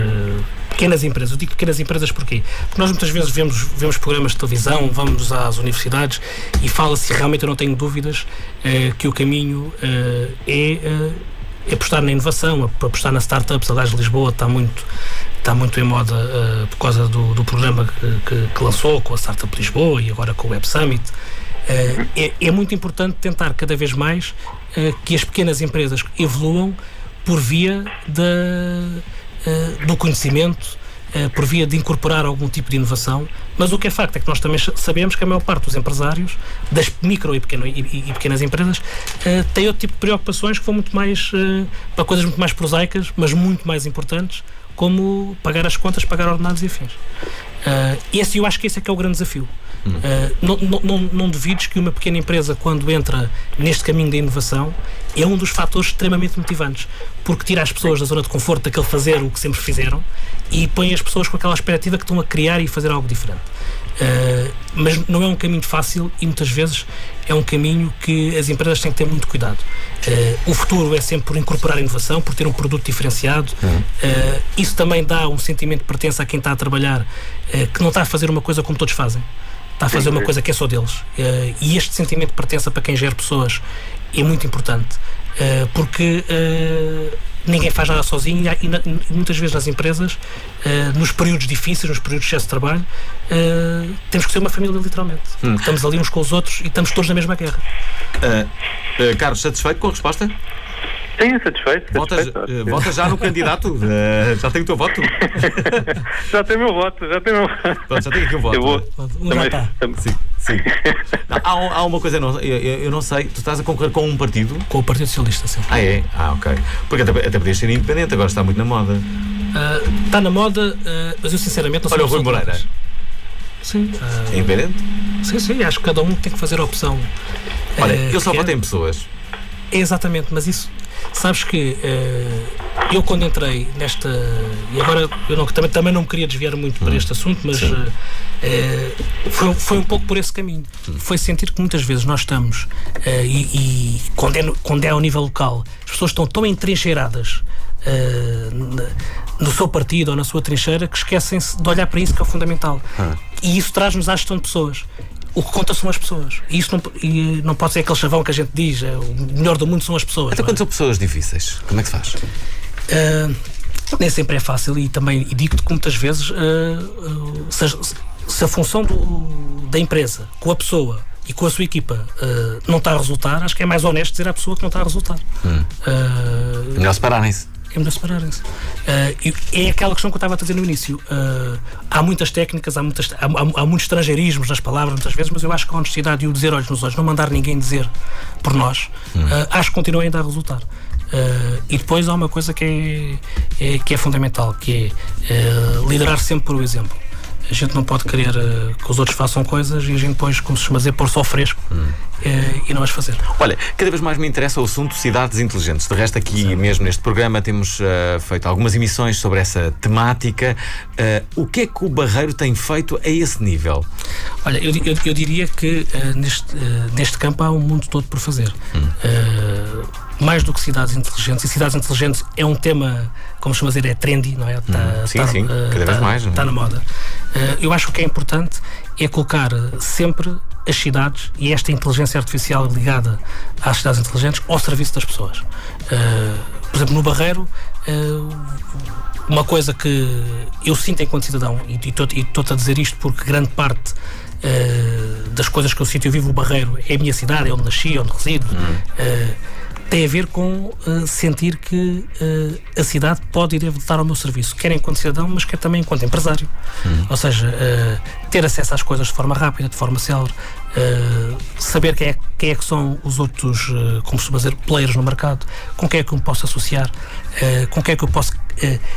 pequenas empresas? Eu digo pequenas empresas porquê? Porque nós muitas vezes vemos programas de televisão, vamos às universidades e fala-se, realmente eu não tenho dúvidas, que o caminho é apostar na inovação, apostar nas startups. Aliás, Lisboa está muito em moda por causa do programa que lançou com a Startup Lisboa e agora com o Web Summit. É muito importante tentar cada vez mais que as pequenas empresas evoluam por via do conhecimento, por via de incorporar algum tipo de inovação, mas o que é facto é que nós também sabemos que a maior parte dos empresários das micro e pequenas empresas têm outro tipo de preocupações que vão muito mais para coisas muito mais prosaicas, mas muito mais importantes, como pagar as contas, pagar ordenados e afins. Eu acho que esse é que é o grande desafio. Não duvides que uma pequena empresa, quando entra neste caminho da inovação, é um dos fatores extremamente motivantes, porque tira as pessoas da zona de conforto daquele fazer o que sempre fizeram e põe as pessoas com aquela expectativa que estão a criar e fazer algo diferente. Mas não é um caminho fácil e muitas vezes é um caminho que as empresas têm que ter muito cuidado. O futuro é sempre por incorporar a inovação, por ter um produto diferenciado. Isso também dá um sentimento de pertença a quem está a trabalhar, que não está a fazer uma coisa como todos fazem, está a fazer uma coisa que é só deles. E este sentimento de pertença para quem gera pessoas é muito importante, porque ninguém faz nada sozinho e muitas vezes nas empresas, nos períodos difíceis, nos períodos de excesso de trabalho, temos que ser uma família, literalmente. Estamos ali uns com os outros e estamos todos na mesma guerra. Carlos, satisfeito com a resposta? Sim, satisfeito. Vota já no candidato? Já tem o teu voto? Já tem o meu voto. Pronto, já tem aqui o voto. Eu vou. Sim. Há uma coisa, eu não sei, tu estás a concorrer com um partido? Com o Partido Socialista, sim. É? Ok. Porque até podias ser independente, agora está muito na moda. Está na moda, mas eu sinceramente não sei. Olha o Rui Moreira. Sim. É independente? Sim, acho que cada um tem que fazer a opção. Olha, eu só voto em pessoas. É exatamente, mas isso. Sabes que eu quando entrei nesta, e agora eu também não me queria desviar muito para este assunto, mas foi um pouco por esse caminho. Foi sentir que muitas vezes nós estamos e quando é ao nível local, as pessoas estão tão entrincheiradas no seu partido ou na sua trincheira que esquecem-se de olhar para isso, que é o fundamental. E isso traz-nos à gestão de pessoas. O que conta são as pessoas. E isso não pode ser aquele chavão que a gente diz, o melhor do mundo são as pessoas. Até quando são pessoas difíceis, como é que se faz? Nem sempre é fácil, e digo-te que muitas vezes se a função da empresa com a pessoa e com a sua equipa não está a resultar, acho que é mais honesto dizer à pessoa que não está a resultar. É melhor separarem-se. É melhor separarem-se. É aquela questão que eu estava a dizer no início. Há muitas técnicas, há muitos estrangeirismos nas palavras muitas vezes, mas eu acho que a honestidade e o dizer olhos nos olhos, não mandar ninguém dizer por nós, acho que continua ainda a resultar. E depois há uma coisa que é fundamental, que é liderar sempre por o exemplo. A gente não pode querer que os outros façam coisas e a gente depois, como se chama dizer, pôr só fresco e não as fazer. Olha, cada vez mais me interessa o assunto cidades inteligentes. De resto, aqui mesmo neste programa temos feito algumas emissões sobre essa temática. O que é que o Barreiro tem feito a esse nível? Olha, eu diria que neste campo há um mundo todo por fazer. Mais do que cidades inteligentes, e cidades inteligentes é um tema, como se chama dizer, é trendy, não é? Sim, cada vez mais. Está na moda. Eu acho que o que é importante é colocar sempre as cidades e esta inteligência artificial ligada às cidades inteligentes ao serviço das pessoas. Por exemplo, no Barreiro, uma coisa que eu sinto enquanto cidadão, e estou-te a dizer isto porque grande parte das coisas que eu sinto, eu vivo no Barreiro, é a minha cidade, é onde nasci, onde resido. tem a ver com sentir que a cidade pode e deve estar ao meu serviço, quer enquanto cidadão, mas quer também enquanto empresário. Ou seja, ter acesso às coisas de forma rápida, de forma célere, saber quem é que são os outros, como se dizer, players no mercado, com quem é que eu me posso associar, com quem é que eu posso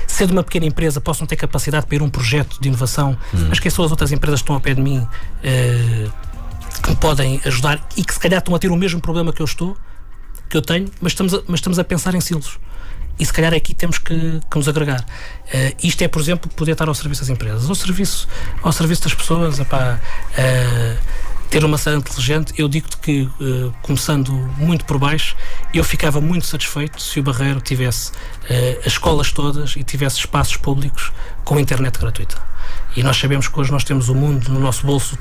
ser de uma pequena empresa, posso não ter capacidade para ir a um projeto de inovação, mas quem são as outras empresas que estão ao pé de mim, que me podem ajudar e que se calhar estão a ter o mesmo problema que eu tenho, mas estamos a pensar em silos. E se calhar aqui temos que nos agregar. Isto é, por exemplo, poder estar ao serviço das empresas, ao serviço das pessoas, ter uma cidade inteligente. Eu digo-te que, começando muito por baixo, eu ficava muito satisfeito se o Barreiro tivesse as escolas todas e tivesse espaços públicos com internet gratuita. E nós sabemos que hoje nós temos o mundo no nosso bolso,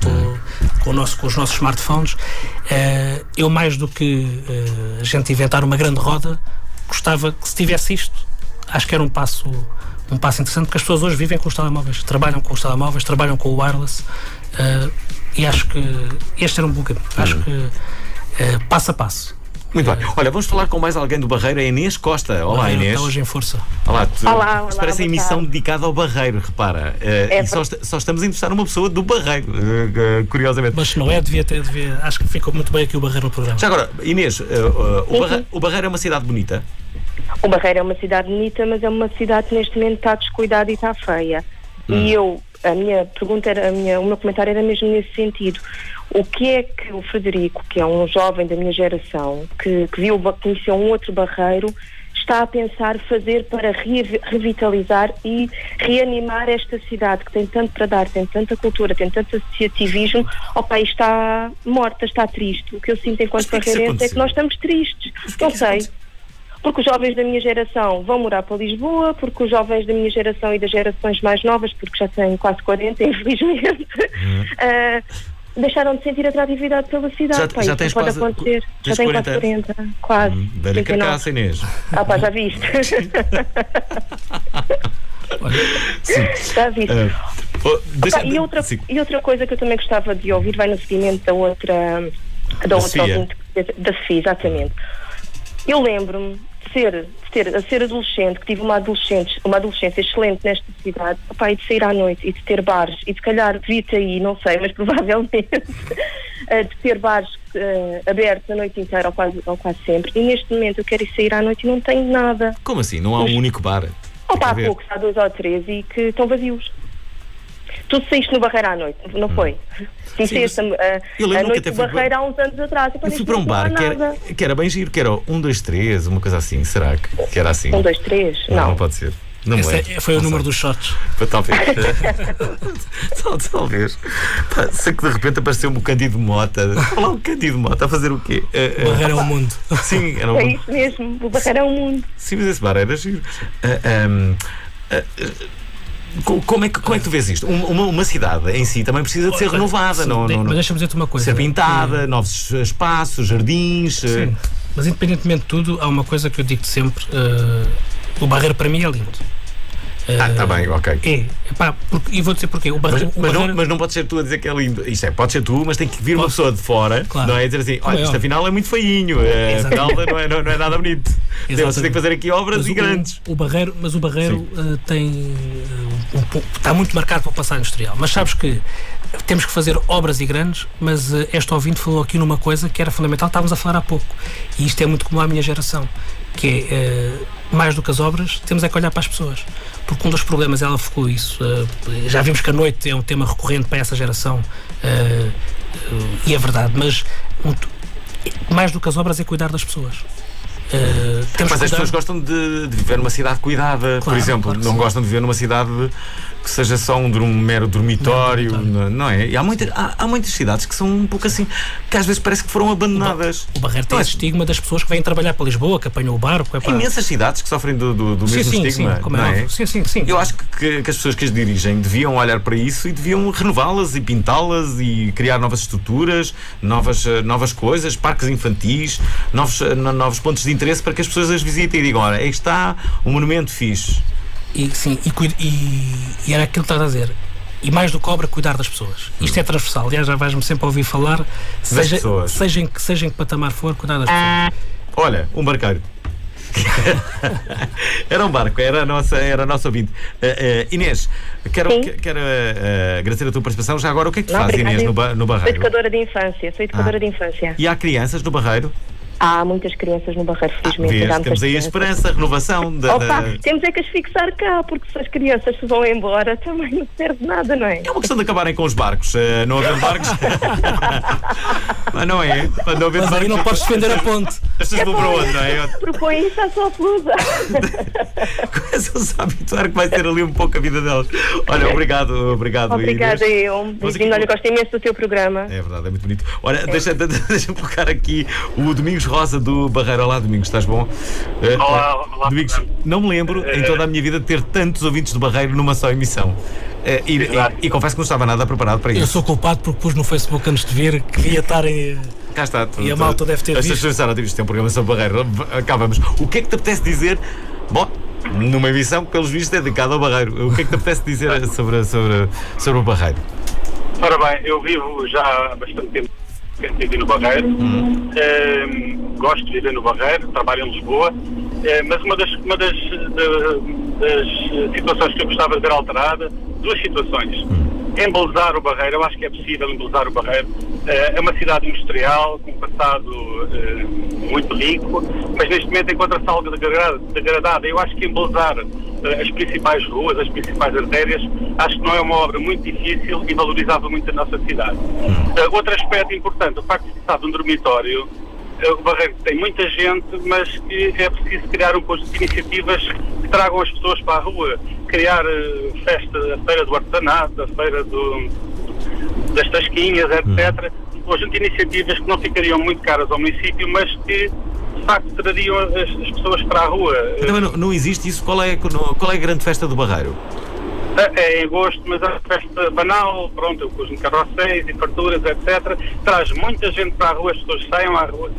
com os nossos smartphones. Eu, mais do que a gente inventar uma grande roda, gostava que, se tivesse isto, acho que era um passo interessante, porque as pessoas hoje vivem com os telemóveis, trabalham com os telemóveis, trabalham com o wireless, e acho que este era um bom caminho. Acho que passo a passo. Muito bem. Olha, vamos falar com mais alguém do Barreiro, a Inês Costa. Olá, Inês. Está hoje em força. Olá, Olá, parece a emissão dedicada ao Barreiro, repara. E só estamos a entrevistar uma pessoa do Barreiro, curiosamente. Mas se não é, acho que ficou muito bem aqui o Barreiro no programa. Já agora, Inês, o Barreiro é uma cidade bonita? O Barreiro é uma cidade bonita, mas é uma cidade que neste momento está descuidada e está feia. E a minha pergunta o meu comentário era mesmo nesse sentido. O que é que o Frederico, que é um jovem da minha geração, que conheceu um outro Barreiro, está a pensar fazer para revitalizar e reanimar esta cidade que tem tanto para dar, tem tanta cultura, tem tanto associativismo? Opa, está morta, está triste. O que eu sinto enquanto barreirense é que nós estamos tristes. Não sei. Porque os jovens da minha geração vão morar para Lisboa, porque os jovens da minha geração e das gerações mais novas, porque já têm quase 40, infelizmente, deixaram de sentir atratividade pela cidade. Já tens pode acontecer. Já tenho quase 40. Quase. Velha carcaça, Inês. Já viste. Já viste. E outra coisa que eu também gostava de ouvir, vai no seguimento da outra ouvinte, da Sofia, exatamente. Eu lembro-me de ser adolescente, que tive uma adolescência excelente nesta cidade, e de sair à noite e de ter bares, e de calhar devia-te aí, não sei, mas provavelmente de ter bares abertos a noite inteira ou quase sempre. E neste momento eu quero ir sair à noite e não tenho nada. Como assim? Não há um único bar? Há poucos, há 2 ou 3 e que estão vazios. Tu saíste no Barreiro à noite, não foi? Conheceste a noite do Barreiro há uns anos atrás. Eu fui para um bar que era bem giro, que era 1, 2, 3, uma coisa assim. Será que era assim? 1, 2, 3? Não pode ser. Não foi o número dos shots. Talvez. Talvez. Sei que de repente apareceu-me o Cândido Mota. Olá, o Cândido Mota a fazer o quê? O Barreiro é o mundo. Sim, era o mundo. É isso mesmo, o Barreiro é o mundo. Sim, mas esse bar era giro. Como é que tu vês isto? Uma cidade em si também precisa de ser renovada. Mas deixa-me dizer-te uma coisa. Ser pintada, novos espaços, jardins. Sim. Mas independentemente de tudo, há uma coisa que eu digo sempre: o Barreiro para mim é lindo. Está bem, ok. E vou dizer porquê. Mas não pode ser tu a dizer que é lindo. Isto pode ser tu, mas tem que vir uma pessoa de fora, claro. Não é? Dizer assim: olha, isto afinal é muito feinho, afinal não é nada bonito. Vocês têm que fazer aqui obras grandes. O Barreiro está muito marcado para o passado industrial. Mas sabes que temos que fazer obras e grandes, mas esta ouvinte falou aqui numa coisa que era fundamental, estávamos a falar há pouco. E isto é muito comum à minha geração, que é, mais do que as obras, temos é que olhar para as pessoas. Porque um dos problemas, ela focou isso, já vimos que a noite é um tema recorrente para essa geração, e é verdade, mas mais do que as obras é cuidar das pessoas. Mas as pessoas gostam de viver numa cidade cuidada, por exemplo, não gostam de viver numa cidade que seja só um mero dormitório, não é? E há muitas cidades que são um pouco assim, que às vezes parece que foram abandonadas. O Barreiro tem esse estigma das pessoas que vêm trabalhar para Lisboa, que apanham o barco. Há imensas cidades que sofrem do mesmo estigma. Não é? Sim. Eu acho que as pessoas que as dirigem deviam olhar para isso e deviam renová-las e pintá-las e criar novas estruturas, novas coisas, parques infantis, novos pontos de interesse para que as pessoas as visitem e digam: olha, aí está um monumento fixe. E era aquilo que estás a dizer. E mais do que obra, cuidar das pessoas. Isto é transversal. Aliás, já vais-me sempre a ouvir falar, seja em que patamar for, cuidar das pessoas. Olha, um barqueiro. Era um barco, era a nossa ouvinte. Inês, quero agradecer a tua participação. Já agora, o que é que tu fazes, Inês, no Barreiro? Sou educadora de infância. E há crianças no Barreiro? Há muitas crianças no Barreiro, felizmente. Temos aí a esperança, a renovação temos é que as fixar cá, porque se as crianças se vão embora também não serve nada, não é? É uma questão de acabarem com os barcos. Não havendo barcos. Mas não é? Mas aí não podes defender a ponte. As pessoas vão para onde, não é? Propõe isso à sua flusa. Começam-se a habituar que vai ter ali um pouco a vida delas. Olha, obrigado. Obrigada, eu. Olha, gosto imenso do teu programa. É verdade, é muito bonito. Olha, deixa-me colocar aqui o Domingos Rosa do Barreiro. Olá, Domingos, estás bom? Olá. Domingos, não me lembro em toda a minha vida de ter tantos ouvintes do Barreiro numa só emissão. E confesso que não estava nada preparado para isso. Eu sou culpado porque pus no Facebook antes de vir que devia estar em... Cá está. E a malta deve ter visto. As pessoas pensaram, isto é um programa sobre Barreiro. Acabamos. O que é que te apetece dizer? Bom, numa emissão que pelos vistos é dedicada ao Barreiro. O que é que te apetece dizer sobre o Barreiro? Ora bem, eu vivo já há bastante tempo no Barreiro. Gosto de viver no Barreiro, trabalho em Lisboa. Mas uma das situações que eu gostava de ver alterada, duas situações. Embelezar o Barreiro, eu acho que é possível embelezar o Barreiro. É uma cidade industrial, com um passado muito rico, mas neste momento encontra-se algo degradado. Eu acho que embelezar as principais ruas, as principais artérias, acho que não é uma obra muito difícil e valorizava muito a nossa cidade. Outro aspecto importante, o facto de estar de um dormitório, o Barreiro tem muita gente, mas que é preciso criar um conjunto de iniciativas que tragam as pessoas para a rua, criar a feira do artesanato, a feira das tasquinhas, etc. Um conjunto de iniciativas que não ficariam muito caras ao município, mas que de facto trariam as pessoas para a rua. Também não existe isso. Qual é a grande festa do Barreiro? É em agosto, mas a festa banal, pronto, com os carrocéis e farturas, etc. Traz muita gente para a rua, as pessoas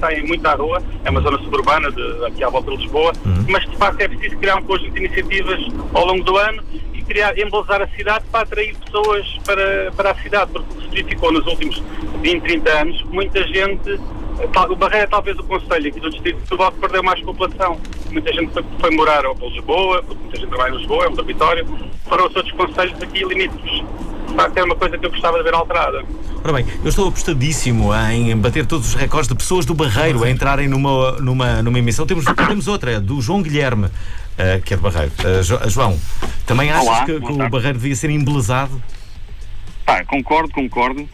saem muito à rua, é uma zona suburbana aqui à volta de Lisboa, mas de facto é preciso criar um conjunto de iniciativas ao longo do ano e embelezar a cidade para atrair pessoas para a cidade, porque se verificou nos últimos 20, 30 anos, muita gente. O Barreiro é talvez o concelho aqui do distrito de Setúbal que perdeu mais população. Muita gente foi morar para Lisboa, porque muita gente trabalha em Lisboa, é um dormitório, para os outros concelhos aqui limítrofes. De facto, é uma coisa que eu gostava de ver alterada. Ora bem, eu estou apostadíssimo em bater todos os recordes de pessoas do Barreiro a entrarem numa emissão. Temos outra, do João Guilherme, que é do Barreiro. João, também achas que o Barreiro devia ser embelezado? Concordo.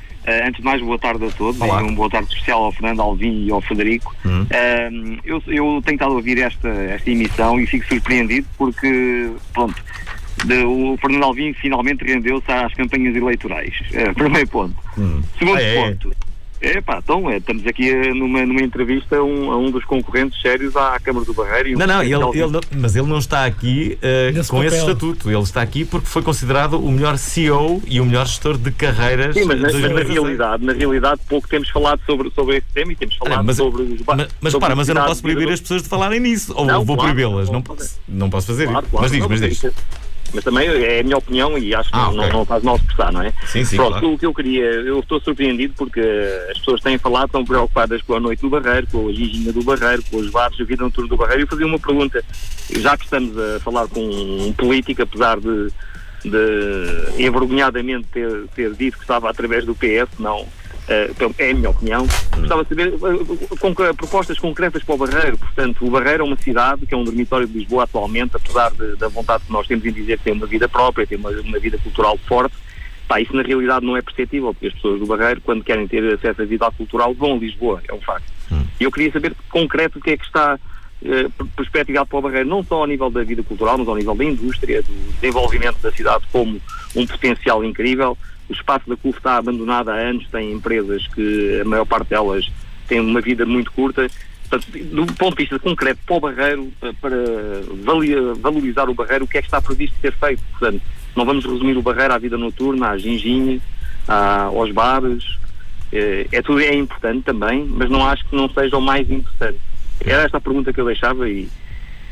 Antes de mais, boa tarde a todos. Um boa tarde especial ao Fernando Alvim e ao Frederico. Eu tenho estado a ouvir esta emissão e fico surpreendido porque, pronto, o Fernando Alvim finalmente rendeu-se às campanhas eleitorais. Primeiro ponto. Segundo ponto. Estamos aqui numa entrevista a um dos concorrentes sérios à Câmara do Barreiro. Mas ele não está aqui com esse estatuto. Ele está aqui porque foi considerado o melhor CEO e o melhor gestor de carreiras. Sim, mas na realidade pouco temos falado sobre esse tema e temos falado sobre os bares. Mas eu não posso proibir as pessoas de falarem nisso. Ou vou proibi-las. Não posso fazer isso. Mas diz. Mas também é a minha opinião e acho que não faz mal expressar, não é? Sim, pronto, claro. O que eu queria, eu estou surpreendido porque as pessoas têm falado, estão preocupadas com a noite do Barreiro, com a ginginha do Barreiro, com os bares, a vida noturna do Barreiro. Eu fazia uma pergunta, já que estamos a falar com um político, apesar de envergonhadamente ter dito que estava através do PS, não... é a minha opinião. Gostava de saber propostas concretas para o Barreiro. Portanto, o Barreiro é uma cidade que é um dormitório de Lisboa atualmente, apesar da vontade que nós temos em dizer que tem uma vida própria, tem uma vida cultural forte. Isso na realidade não é perceptível, porque as pessoas do Barreiro, quando querem ter acesso à vida cultural, vão a Lisboa, é um facto. E eu queria saber concreto o que é que está perspectivado para o Barreiro, não só ao nível da vida cultural, mas ao nível da indústria, do desenvolvimento da cidade como um potencial incrível. O espaço da CUF está abandonado há anos, tem empresas que a maior parte delas tem uma vida muito curta. Portanto, do ponto de vista concreto para o Barreiro, para valorizar o Barreiro, o que é que está previsto ser feito? Portanto, não vamos resumir o Barreiro à vida noturna, à ginginha, aos bares. Tudo é importante também, mas não acho que não seja o mais importante. Era esta a pergunta que eu deixava e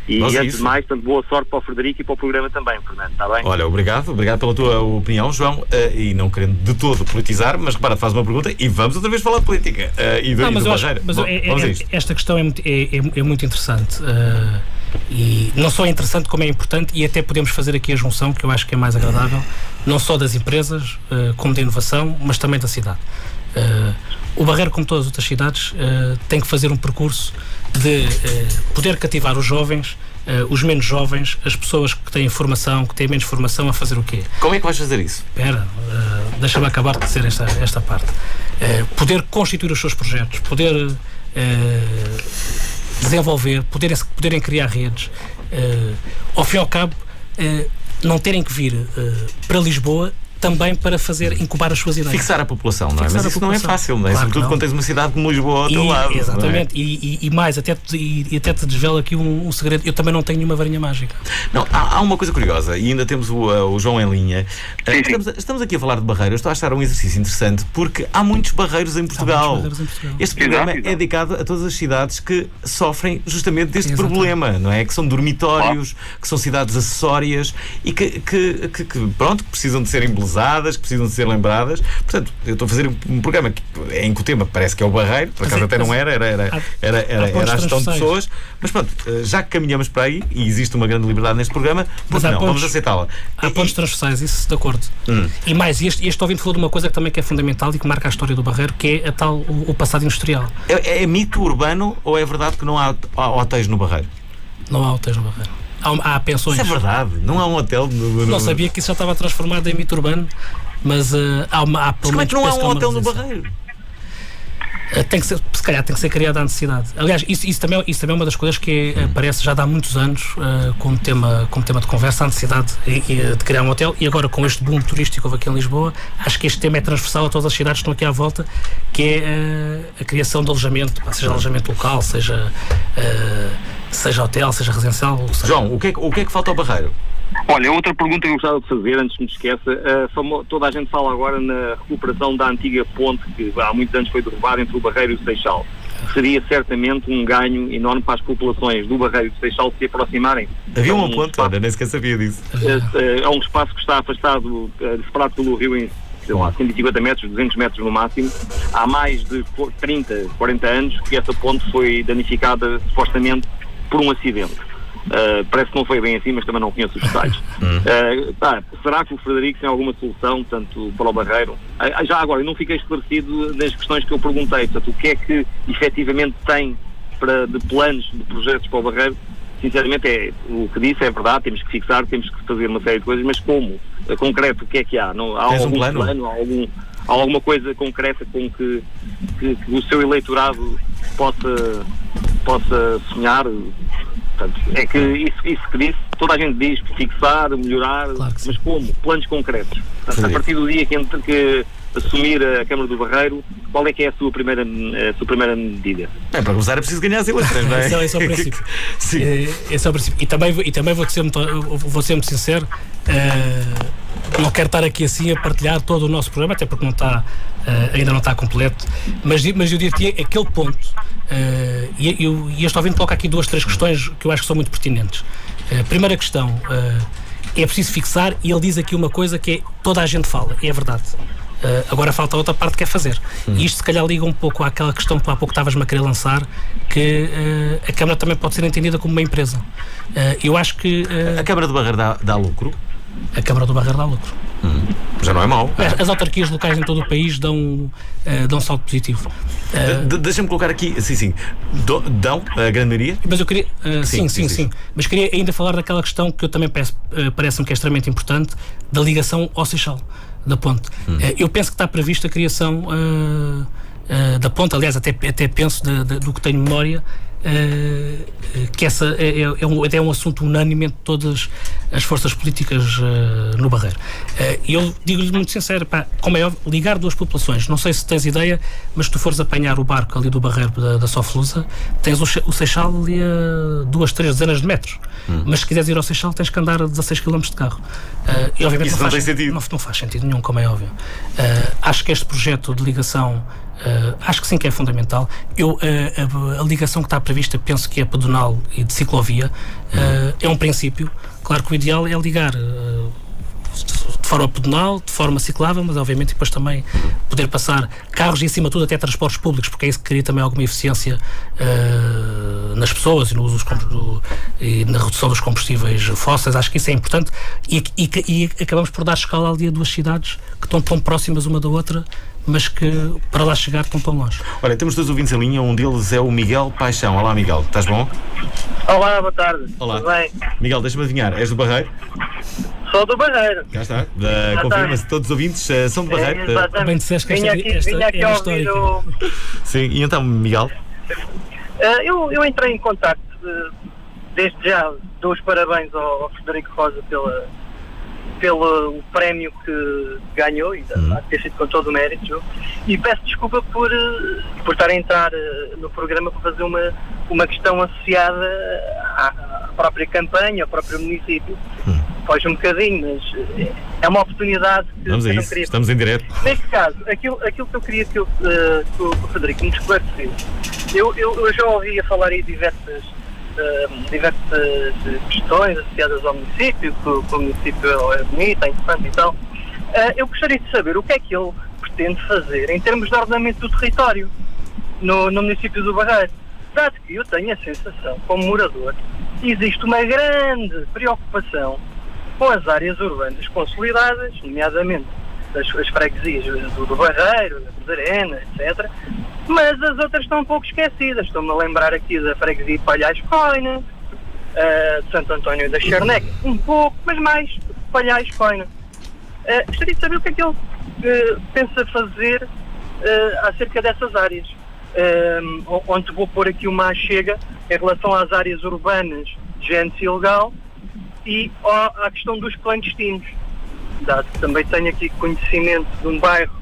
E antes de mais, portanto, boa sorte para o Frederico e para o programa também, Fernando, está bem? Olha, obrigado pela tua opinião, João, e não querendo de todo politizar, mas repara, faz uma pergunta e vamos outra vez falar de política e do Barreiro. Esta questão é muito interessante, e não só é interessante como é importante, e até podemos fazer aqui a junção, que eu acho que é mais agradável, não só das empresas, como da inovação, mas também da cidade. O Barreiro, como todas as outras cidades, tem que fazer um percurso de poder cativar os jovens, os menos jovens, as pessoas que têm formação, que têm menos formação, a fazer o quê? Como é que vais fazer isso? Espera, deixa-me acabar de dizer esta parte. Poder constituir os seus projetos, poder desenvolver, poderem criar redes, ao fim e ao cabo, não terem que vir para Lisboa também para incubar as suas ideias. Fixar a população, não é? Mas isso não é fácil, não é? Claro, sobretudo quando tens uma cidade como Lisboa ao teu lado. Exatamente, e mais, até te desvelo aqui um segredo, eu também não tenho nenhuma varinha mágica. Não, há uma coisa curiosa, e ainda temos o João em linha. Estamos aqui a falar de barreiros, estou a achar um exercício interessante, porque há muitos barreiros em Portugal. Este programa é dedicado a todas as cidades que sofrem justamente deste problema, não é? Que são dormitórios, que são cidades acessórias e que precisam de ser embelezadas, que precisam de ser lembradas. Portanto, eu estou a fazer um programa em que o tema parece que é o Barreiro, por acaso até não era a gestão de pessoas, mas pronto, já que caminhamos para aí e existe uma grande liberdade neste programa, porque não, vamos aceitá-la. Há pontos transversais, isso de acordo. E mais, este ouvinte falou de uma coisa que também é fundamental e que marca a história do Barreiro, que é o passado industrial. É mito urbano ou é verdade que não há hotéis no Barreiro? Não há hotéis no Barreiro. Há pensões. Isso é verdade, não há um hotel Não sabia que isso já estava transformado em mito urbano, mas há pelo menos. Como é que não há um hotel no Barreiro? Se calhar tem que ser criada a necessidade. Aliás, isso também é uma das coisas que aparece já há muitos anos como tema de conversa, a necessidade de criar um hotel, e agora com este boom turístico que houve aqui em Lisboa, acho que este tema é transversal a todas as cidades que estão aqui à volta, que é a criação de alojamento, seja alojamento local, seja hotel, seja residencial. João, o que é que falta ao Barreiro? Olha, outra pergunta que eu gostava de fazer, antes que me esqueça, toda a gente fala agora na recuperação da antiga ponte que há muitos anos foi derrubada entre o Barreiro e o Seixal. Seria certamente um ganho enorme para as populações do Barreiro e do Seixal se aproximarem. Havia uma ponte, olha, nem sequer sabia disso. É um espaço que está afastado, separado pelo rio em 150 metros, 200 metros no máximo. Há mais de 30, 40 anos que essa ponte foi danificada supostamente por um acidente. Parece que não foi bem assim, mas também não conheço os detalhes. Será que o Frederico tem alguma solução, portanto, para o Barreiro? Já agora, eu não fiquei esclarecido nas questões que eu perguntei, portanto, o que é que efetivamente tem de planos, de projetos para o Barreiro? Sinceramente, o que disse é verdade, temos que fixar, temos que fazer uma série de coisas, mas como? Concreto, o que é que há? Há algum plano? Há alguma coisa concreta com que o seu eleitorado possa sonhar? Portanto, é que isso que disse, toda a gente diz fixar, melhorar, claro, mas como? Planos concretos. Portanto, a partir do dia que assumir a Câmara do Barreiro, qual é que é a sua primeira medida? Para começar é preciso ganhar as eleições, não é? Esse é o princípio. Sim. Esse é o princípio. E também vou ser muito sincero, não quero estar aqui assim a partilhar todo o nosso programa, até porque ainda não está completo, mas eu diria que aquele ponto, e este ouvinte coloca aqui 2, 3 questões que eu acho que são muito pertinentes. Primeira questão, é preciso fixar, e ele diz aqui uma coisa que é, toda a gente fala, é verdade. Agora falta a outra parte que é fazer. E isto se calhar liga um pouco àquela questão que há pouco estavas-me a querer lançar, que a Câmara também pode ser entendida como uma empresa. Eu acho que... A Câmara do Barreiro dá lucro? A Câmara do Barreiro dá lucro. Já não é mau. As autarquias locais em todo o país dão salto positivo. Deixa-me colocar aqui, sim, dão a grande maioria? Mas eu queria, sim. Mas queria ainda falar daquela questão que eu também parece-me que é extremamente importante, da ligação ao Seixal, da ponte. Eu penso que está prevista a criação da ponte, aliás, até penso do que tenho memória, que essa é um assunto unânime entre todas as forças políticas no Barreiro. E eu digo-lhe muito sincero, como é óbvio, ligar duas populações, não sei se tens ideia, mas se tu fores apanhar o barco ali do Barreiro da Soflusa, tens o Seixal ali a 2, 3 dezenas de metros, mas se quiseres ir ao Seixal tens que andar a 16 km de carro. E obviamente isso não tem sentido. Não faz sentido nenhum, como é óbvio. Acho que este projeto de ligação Acho que sim, que é fundamental. A ligação que está prevista, penso que é pedonal e de ciclovia, é um princípio. Claro que o ideal é ligar de forma pedonal, de forma ciclável, mas obviamente depois também poder passar carros e, acima de tudo, até transportes públicos, porque é isso que cria também alguma eficiência nas pessoas e no uso e na redução dos combustíveis fósseis. Acho que isso é importante e acabamos por dar escala ali a duas cidades que estão tão próximas uma da outra, mas que para lá chegar estão tão longe. Olha, temos 2 ouvintes em linha, um deles é o Miguel Paixão. Olá, Miguel, estás bom? Olá, boa tarde. Olá. Tudo bem? Miguel, deixa-me adivinhar, és do Barreiro? Sou do Barreiro. Cá está. Confirma-se, todos os ouvintes são do Barreiro. Exatamente. Bem disseste que Vinha aqui é ouvir histórica. Sim, e então, Miguel? Eu entrei em contacto, desde já dou os parabéns ao Frederico Rosa pelo prémio que ganhou, e há de ter sido com todo o mérito, e peço desculpa por estar a entrar no programa para fazer uma questão associada à própria campanha, ao próprio município. Foge um bocadinho, mas é uma oportunidade que Vamos a eu não isso, queria. estamos em direto. Neste caso, aquilo que eu queria que o Frederico me esclarecesse, eu já ouvi a falar aí diversas questões associadas ao município, que o município é bonito, é interessante e tal. Eu gostaria de saber o que é que ele pretende fazer em termos de ordenamento do território no município do Barreiro. Dado que eu tenho a sensação, como morador, que existe uma grande preocupação com as áreas urbanas consolidadas, nomeadamente as freguesias do Barreiro, da Cruzarena, etc. Mas as outras estão um pouco esquecidas. Estou-me a lembrar aqui da freguesia de Palhais Coina, de Santo António da Charneca, um pouco, mas mais Palhais Coina. Gostaria de saber o que é que ele pensa fazer acerca dessas áreas. Onde vou pôr aqui uma chega em relação às áreas urbanas de gente ilegal e à questão dos clandestinos. Dado que também tenho aqui conhecimento de um bairro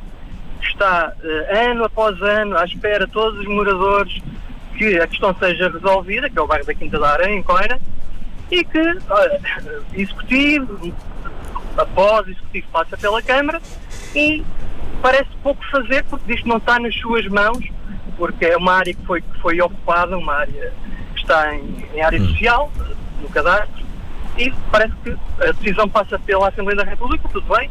que está ano após ano à espera, todos os moradores, que a questão seja resolvida, que é o bairro da Quinta da Aranha, em Coira, e que executivo após executivo passa pela Câmara e parece pouco fazer, porque diz que não está nas suas mãos, porque é uma área que foi ocupada, uma área que está em área social, no cadastro, e parece que a decisão passa pela Assembleia da República, tudo bem,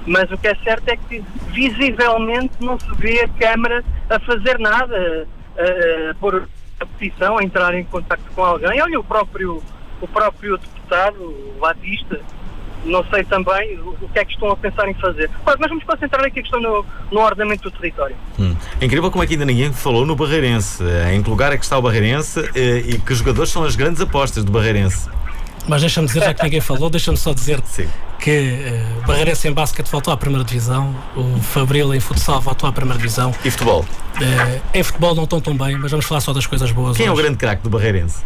mas o que é certo é que visivelmente não se vê a Câmara a fazer nada, a pôr a petição, a entrar em contacto com alguém. Olha, o próprio deputado, o Batista, não sei também o que é que estão a pensar em fazer. Mas vamos concentrar aqui a questão no ordenamento do território. É incrível como é que ainda ninguém falou no Barreirense. Em que lugar é que está o Barreirense e que jogadores são as grandes apostas do Barreirense? Mas deixa-me dizer, já que ninguém falou, deixa-me só dizer que o Barreirense em basquete voltou à primeira divisão, o Fabril em futsal voltou à primeira divisão. E futebol? Em futebol não estão tão bem, mas vamos falar só das coisas boas. Quem hoje. é o grande craque do Barreirense?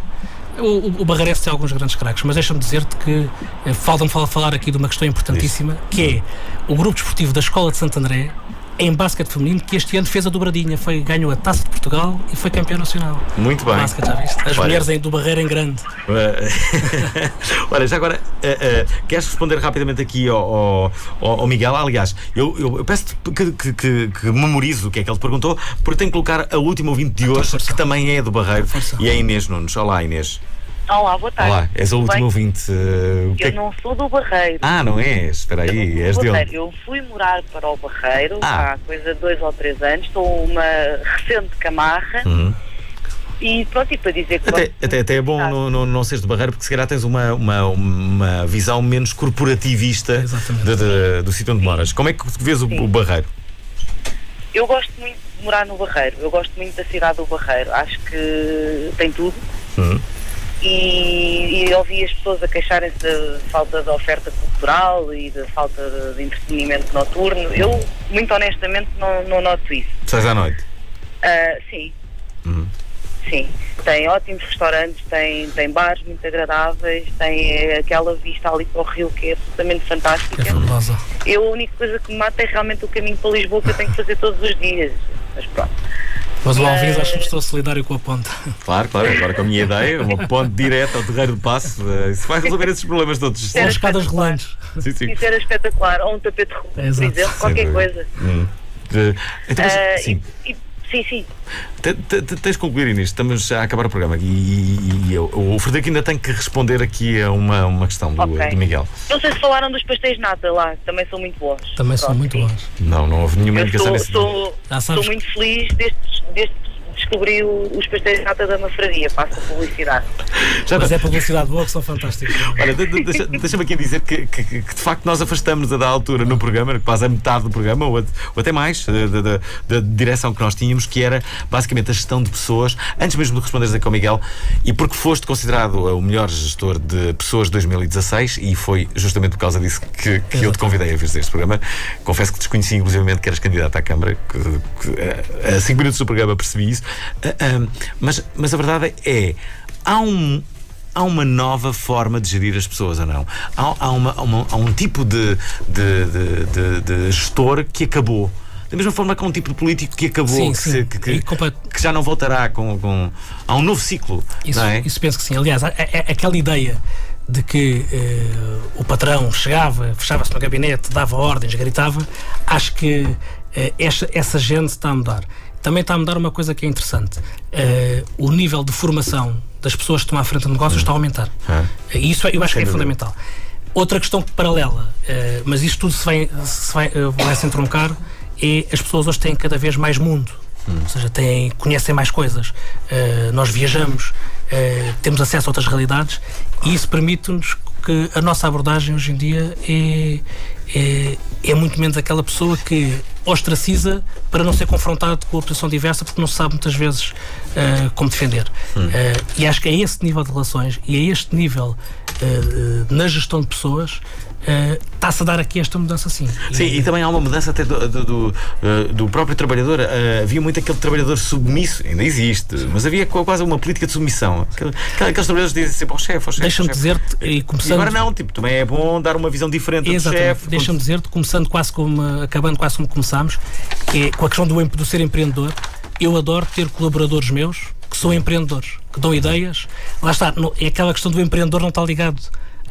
O Barreirense tem alguns grandes craques, mas deixa-me dizer-te que falta-me falar aqui de uma questão importantíssima, que é o grupo desportivo da Escola de Santo André em basquete feminino, que este ano fez a dobradinha, ganhou a Taça de Portugal e foi campeão nacional. Muito bem. Basquete, já viste? As mulheres do Barreiro em grande. Olha, já agora, queres responder rapidamente aqui ao Miguel? Aliás, eu peço-te que memorize o que é que ele te perguntou, porque tenho que colocar a última ouvinte de hoje, que também é do Barreiro, e é a Inês Nunes. Olá, Inês. Olá, boa tarde. Olá, és a última ouvinte. Eu não sou do Barreiro. Ah, não és? Espera aí, és de onde? Eu fui morar para o Barreiro há coisa de 2 ou 3 anos. Estou uma recente camarra. E pronto, e para dizer que... Até é bom não seres do Barreiro, porque se calhar tens uma visão menos corporativista do sítio onde moras. Como é que vês o Barreiro? Eu gosto muito de morar no Barreiro. Eu gosto muito da cidade do Barreiro. Acho que tem tudo. E ouvi as pessoas a queixarem-se da falta de oferta cultural e da falta de entretenimento noturno. Eu, muito honestamente, não noto isso. Sais à noite? Sim. Sim. Tem ótimos restaurantes, tem bares muito agradáveis, tem aquela vista ali para o rio que é absolutamente fantástica. É fabulosa. A única coisa que me mata é realmente o caminho para Lisboa, que eu tenho que fazer todos os dias. Mas pronto. Mas o Alvins acho que estou solidário com a ponte. Claro, agora com a minha ideia, uma ponte direta ao Terreiro do Passo, isso vai resolver esses problemas todos. São escadas rolantes. Sim. Isso era espetacular, ou um tapete de rua, por exemplo, qualquer coisa. Então, sim. Sim. Tens de concluir, Inês, estamos a acabar o programa e o Frederico ainda tem que responder aqui a uma questão do Miguel. Não sei se falaram dos pastéis de nata lá, que também são muito bons. Também são muito bons. Não houve nenhuma indicação nesse Estou muito feliz desde descobri os pastéis de nata da Mafraria, passa a publicidade. Mas é publicidade boa, que são fantásticos. Olha, deixa-me aqui dizer que de facto nós afastamos-nos a da altura no programa, quase a metade do programa, ou até mais, da direção que nós tínhamos, que era basicamente a gestão de pessoas. Antes mesmo de responderes aqui ao Miguel, e porque foste considerado o melhor gestor de pessoas de 2016, e foi justamente por causa disso que eu te convidei a vir este programa. Confesso que desconheci inclusivamente que eras candidato à Câmara, a 5 minutos do programa percebi isso. Mas a verdade é, há uma nova forma de gerir as pessoas, ou não? Há um tipo de gestor que acabou. Da mesma forma que há um tipo de político que acabou, que já não voltará há um novo ciclo. Isso penso que sim. Aliás, aquela ideia de que o patrão chegava, fechava-se no gabinete, dava ordens, gritava, acho que essa gente está a mudar. Também está a mudar uma coisa que é interessante. O nível de formação das pessoas que estão à frente do negócio está a aumentar. E isso eu acho que é fundamental. Outra questão paralela, mas isto tudo vai se entroncar, é as pessoas hoje têm cada vez mais mundo. Ou seja, conhecem mais coisas. Nós viajamos, temos acesso a outras realidades, e isso permite-nos que a nossa abordagem hoje em dia é muito menos aquela pessoa que ostraciza para não ser confrontado com a posição diversa, porque não sabe muitas vezes como defender. E acho que é esse nível de relações e é este nível na gestão de pessoas está-se a dar aqui esta mudança, sim. Sim, e também há uma mudança até do próprio trabalhador. Havia muito aquele trabalhador submisso, ainda existe, mas havia quase uma política de submissão. Aqueles trabalhadores dizem sempre ao chefe. Deixa-me dizer-te, e agora não, também é bom dar uma visão diferente do chefe. Deixa-me dizer-te, acabando quase como começámos, com a questão do ser empreendedor. Eu adoro ter colaboradores meus que são empreendedores, que dão ideias. Lá está, é aquela questão do empreendedor não está ligado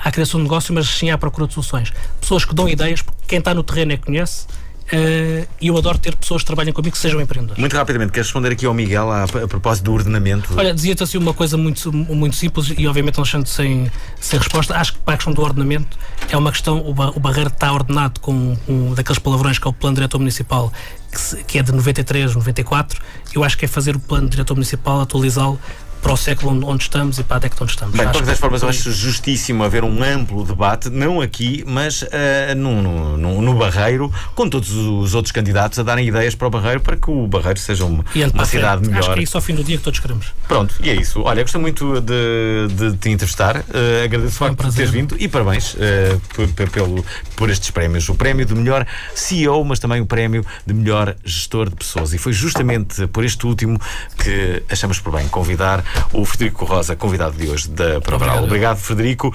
à criação de negócio, mas sim à procura de soluções. Pessoas que dão ideias, porque quem está no terreno é que conhece, e eu adoro ter pessoas que trabalhem comigo que sejam empreendedores. Muito rapidamente, queres responder aqui ao Miguel a propósito do ordenamento? Olha, dizia-te assim uma coisa muito simples e obviamente não deixando sem resposta. Acho que para a questão do ordenamento é uma questão, o Barreiro está ordenado com daqueles palavrões que é o Plano Diretor Municipal, que é de 93, 94. Eu acho que é fazer o Plano Diretor Municipal, atualizá-lo para o século onde estamos e para a década onde estamos. Bem, de qualquer forma, eu acho justíssimo haver um amplo debate, não aqui, mas no Barreiro, com todos os outros candidatos a darem ideias para o Barreiro, para que o Barreiro seja uma cidade melhor. Acho que é isso ao fim do dia que todos queremos. Pronto, e é isso. Olha, eu gostei muito de te entrevistar, agradeço por teres vindo e parabéns por estes prémios. O prémio de melhor CEO, mas também o prémio de melhor gestor de pessoas. E foi justamente por este último que achamos por bem convidar o Frederico Rosa, convidado de hoje da Provaral. Obrigado, Frederico.